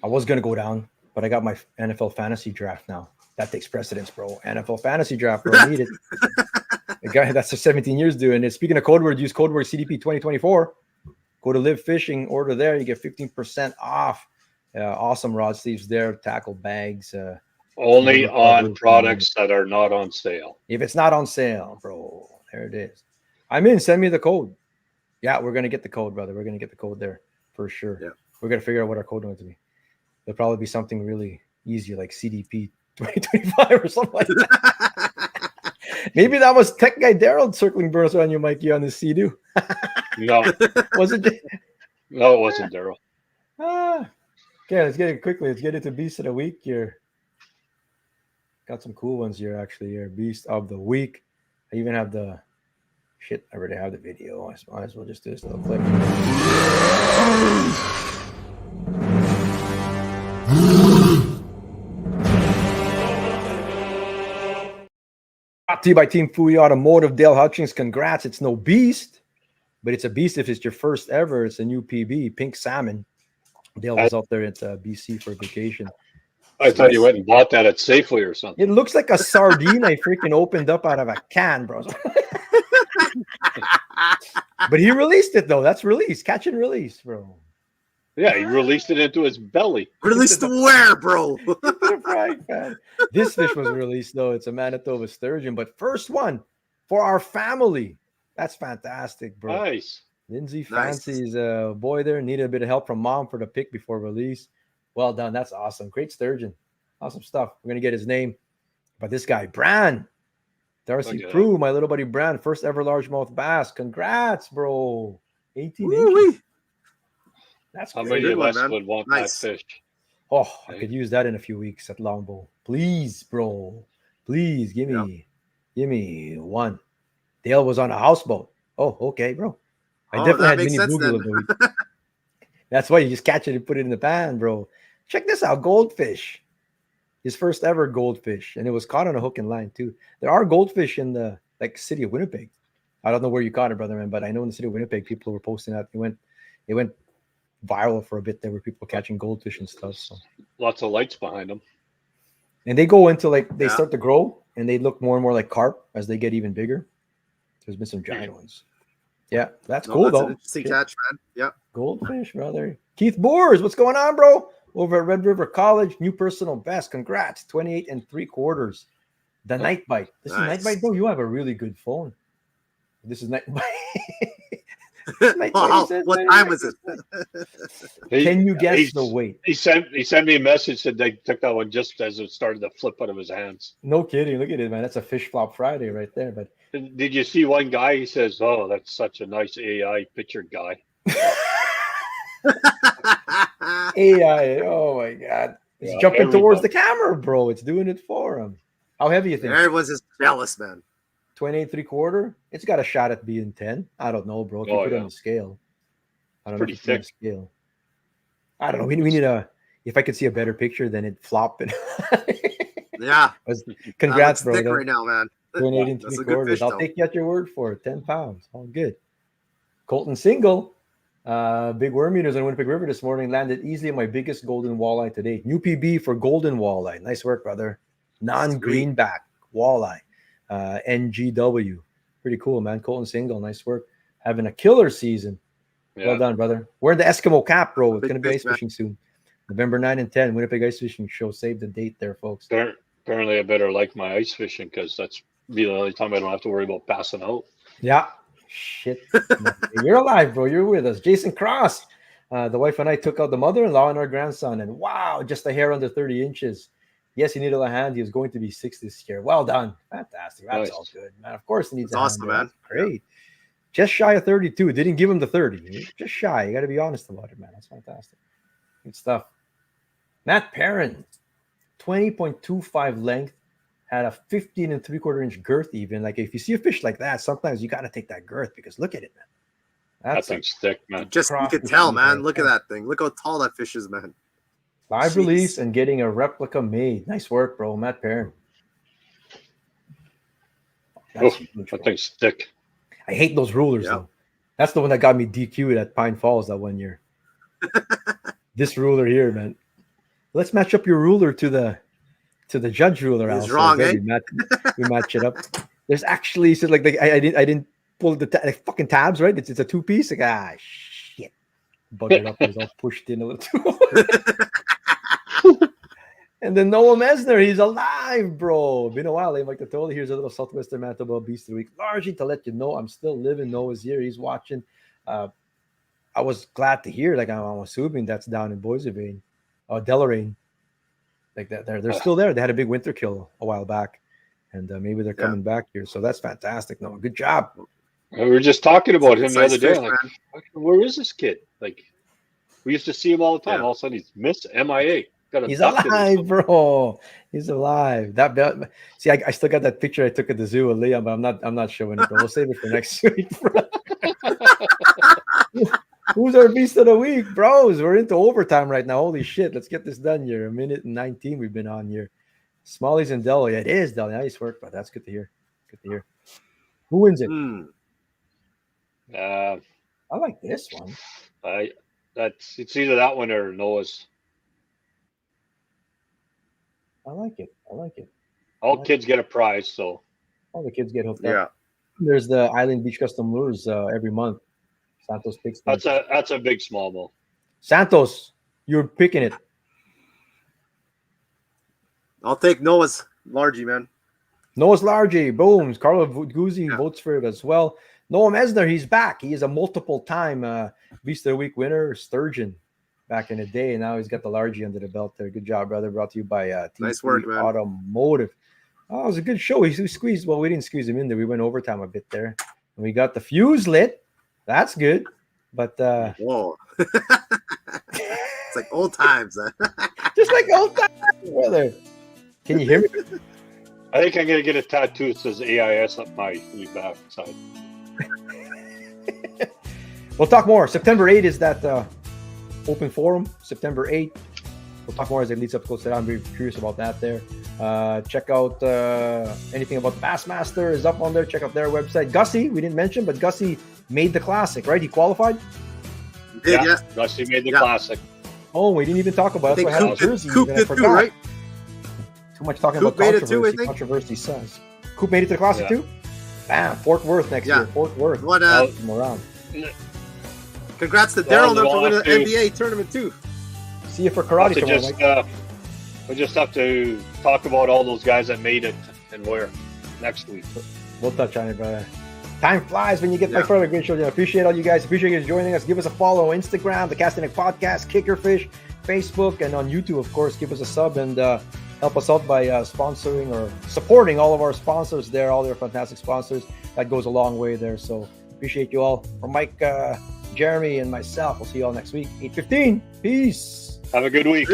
I was gonna go down, but I got my NFL fantasy draft now. That takes precedence, bro. NFL fantasy draft, bro. I need it. The guy that's for 17 years doing it. Speaking of code word, use code word CDP 2024. Go to Live Fishing, order there. You get 15% off. Awesome rod sleeves there, tackle bags. Only on products that are not on sale. If it's not on sale, bro, there it is. I'm in. Send me the code. Yeah, we're going to get the code, brother. We're going to get the code there for sure. Yeah. We're going to figure out what our code wants to be. There'll probably be something really easy like CDP 2025 or something like that. Maybe that was Tech Guy Daryl circling burns on you, Mikey, on the Sea-Doo. No. Was it? No, it wasn't Daryl. Okay, let's get it quickly. Let's get into Beast of the Week here. Got some cool ones here, actually. Here, Beast of the Week. I even have the shit. I already have the video. I might as well just do this little clip. Brought to you by Team Fooey Automotive. Dale Hutchings, congrats. It's no beast, but it's a beast if it's your first ever. It's a new PB, pink salmon. Dale was out there at BC for vacation. I thought you went and bought that at Safeway or something. It looks like a sardine I freaking opened up out of a can, bro. But he released it, though. That's release. Catch and release, bro. Yeah, he released it into his belly. Released to where, bro? This fish was released, though. It's a Manitoba sturgeon, but first one for our family. That's fantastic, bro. Nice. Lindsay fancies a boy there. Needed a bit of help from mom for the pick before release. Well done. That's awesome. Great sturgeon. Awesome stuff. We're going to get his name. But this guy, Bran. Darcy Prue, my little buddy Bran. First ever largemouth bass. Congrats, bro. 18 inches. That's how many of us would want that fish? Oh, I could use that in a few weeks at Longbow. Please, bro. Please give me one. Dale was on a houseboat. Oh, okay, bro. I definitely had mini bluegill of the week. That's why you just catch it and put it in the pan, bro. Check this out, goldfish. His first ever goldfish, and it was caught on a hook and line too. There are goldfish in the city of Winnipeg. I don't know where you caught it, brother man, but I know in the city of Winnipeg, people were posting that. It went viral for a bit. There were people catching goldfish and stuff. So lots of lights behind them, and they go into they start to grow, and they look more and more like carp as they get even bigger. There's been some giant ones. Yeah, that's cool though. An interesting catch, man. Yeah, goldfish, brother. Keith Boers, what's going on, bro? Over at Red River College, new personal best. Congrats, 28 3/4. The night bite. This is night bite, bro. You have a really good phone. This is night bite. What time is it? Can you guess the weight? He sent me a message that they took that one just as it started to flip out of his hands. No kidding. Look at it, man. That's a Fish Flop Friday right there. But did you see one guy? He says, "Oh, that's such a nice AI picture guy." AI. Oh my God. It's jumping towards the camera, bro. It's doing it for him. How heavy you think? Everyone's just jealous, man. 28 3/4. It's got a shot at being 10. I don't know, bro. If you put it on the scale. I don't know. Pretty thick. Scale. I don't know. We need if I could see a better picture, then it'd flop. Yeah. Congrats, bro. Thick right now, man. 28 3/4. I'll take you at your word for it. 10 pounds. All good. Colton Single. Big worm eaters on Winnipeg River this morning landed easily my biggest golden walleye today. New PB for golden walleye. Nice work, brother. Non-greenback walleye. NGW. Pretty cool, man. Colton Single. Nice work. Having a killer season. Yeah. Well done, brother. We're in the Eskimo Cap, bro. It's going to be ice fishing soon. November 9 and 10. Winnipeg Ice Fishing Show. Save the date there, folks. Apparently, I better like my ice fishing because that's be the only time I don't have to worry about passing out. Yeah. Shit. You're alive, bro. You're with us. Jason Cross. The wife and I took out the mother-in-law and our grandson, and wow, just a hair under 30 inches. Yes, he needed a hand. He was going to be 6 this year. Well done. Fantastic. That's all good, man. Of course he needs a hand. Awesome, man. Great. Just shy of 32. Didn't give him the 30. Just shy. You got to be honest about it, man. That's fantastic. Good stuff. Matt Perrin, 20.25 length. Had a 15 3/4 inch girth even. Like if you see a fish like that, sometimes you got to take that girth because look at it, man. That thing's thick, man. You can tell, man. Look at that thing. Look how tall that fish is, man. Live release and getting a replica made. Nice work, bro. Matt Perrin. That thing's thick. I hate those rulers, though. That's the one that got me DQ'd at Pine Falls that one year. This ruler here, man. Let's match up your ruler to the judge ruler. It's wrong, eh? We match it up. There's actually so like I didn't pull the fucking tabs, right? It's a 2-piece. Like shit, bugged it up. It was all pushed in a little too. And then Noah Mesner, he's alive, bro. Been a while. Like I told you, here's a little Southwestern Manitoba Beast of the Week. Largely to let you know I'm still living. Noah's here. He's watching. I was glad to hear. Like I'm assuming that's down in Boissevain, Deloraine. Like that, they're still there. They had a big winter kill a while back, and maybe they're coming back here. So that's fantastic. No, good job. We were just talking about him the other day. Like, where is this kid? Like, we used to see him all the time. All of a sudden, he's MIA. He's alive, bro. He's alive. See, I still got that picture I took at the zoo with Liam, but I'm not showing it, bro. We'll save it for next week, bro. Who's our beast of the week, bros? We're into overtime right now. Holy shit. Let's get this done here. 1:19 we've been on here. Smalley's and Delo. Yeah, it is Delo. Nice work, but that's good to hear. Good to hear. Who wins it? I like this one. It's either that one or Noah's. I like it. All kids get a prize, so all the kids get hooked up. There's the Island Beach Custom Lures every month. Santos picks them. That's a big smallmouth. Santos, you're picking it. I'll take Noah's largie, man. Noah's largie, boom. Carlo Guzzi votes for it as well. Noah Mesner, he's back. He is a multiple-time Beast of the Week winner, sturgeon, back in the day. And now he's got the largie under the belt there. Good job, brother. Brought to you by nice work, man. Automotive. Oh, it was a good show. He squeezed. Well, we didn't squeeze him in there. We went overtime a bit there. And we got the fuse lit. That's good. But whoa. It's like old times. Just like old times, brother. Can you hear me? I think I'm gonna get a tattoo that says AIS up my back side. We'll talk more. September 8th is that open forum. September 8th. We'll talk more as it leads up close to that. I'm very curious about that there. Check out anything about Bassmaster is up on there. Check out their website. Gussie, we didn't mention, but Gussie made the classic, right? He qualified? Yeah. Gussie made the classic. Oh, we didn't even talk about it. That's why I had a jersey. Coop did too, right? Too much talking Coop about controversy. Made it too, Controversy says. Coop made it to the classic too? Bam. Fort Worth next year. Fort Worth. What, around. Congrats to Daryl for winning the NBA tournament too. See you for karate tomorrow, we just have to talk about all those guys that made it and where next week. We'll touch on it, brother. Time flies when you get my further great show. I appreciate all you guys. Appreciate you guys joining us. Give us a follow on Instagram, the Casting Podcast, Kickerfish, Facebook, and on YouTube, of course. Give us a sub and help us out by sponsoring or supporting all of our sponsors there, all their fantastic sponsors. That goes a long way there. So appreciate you all. From Mike, Jeremy, and myself, we'll see you all next week, 8:15. Peace. Have a good week.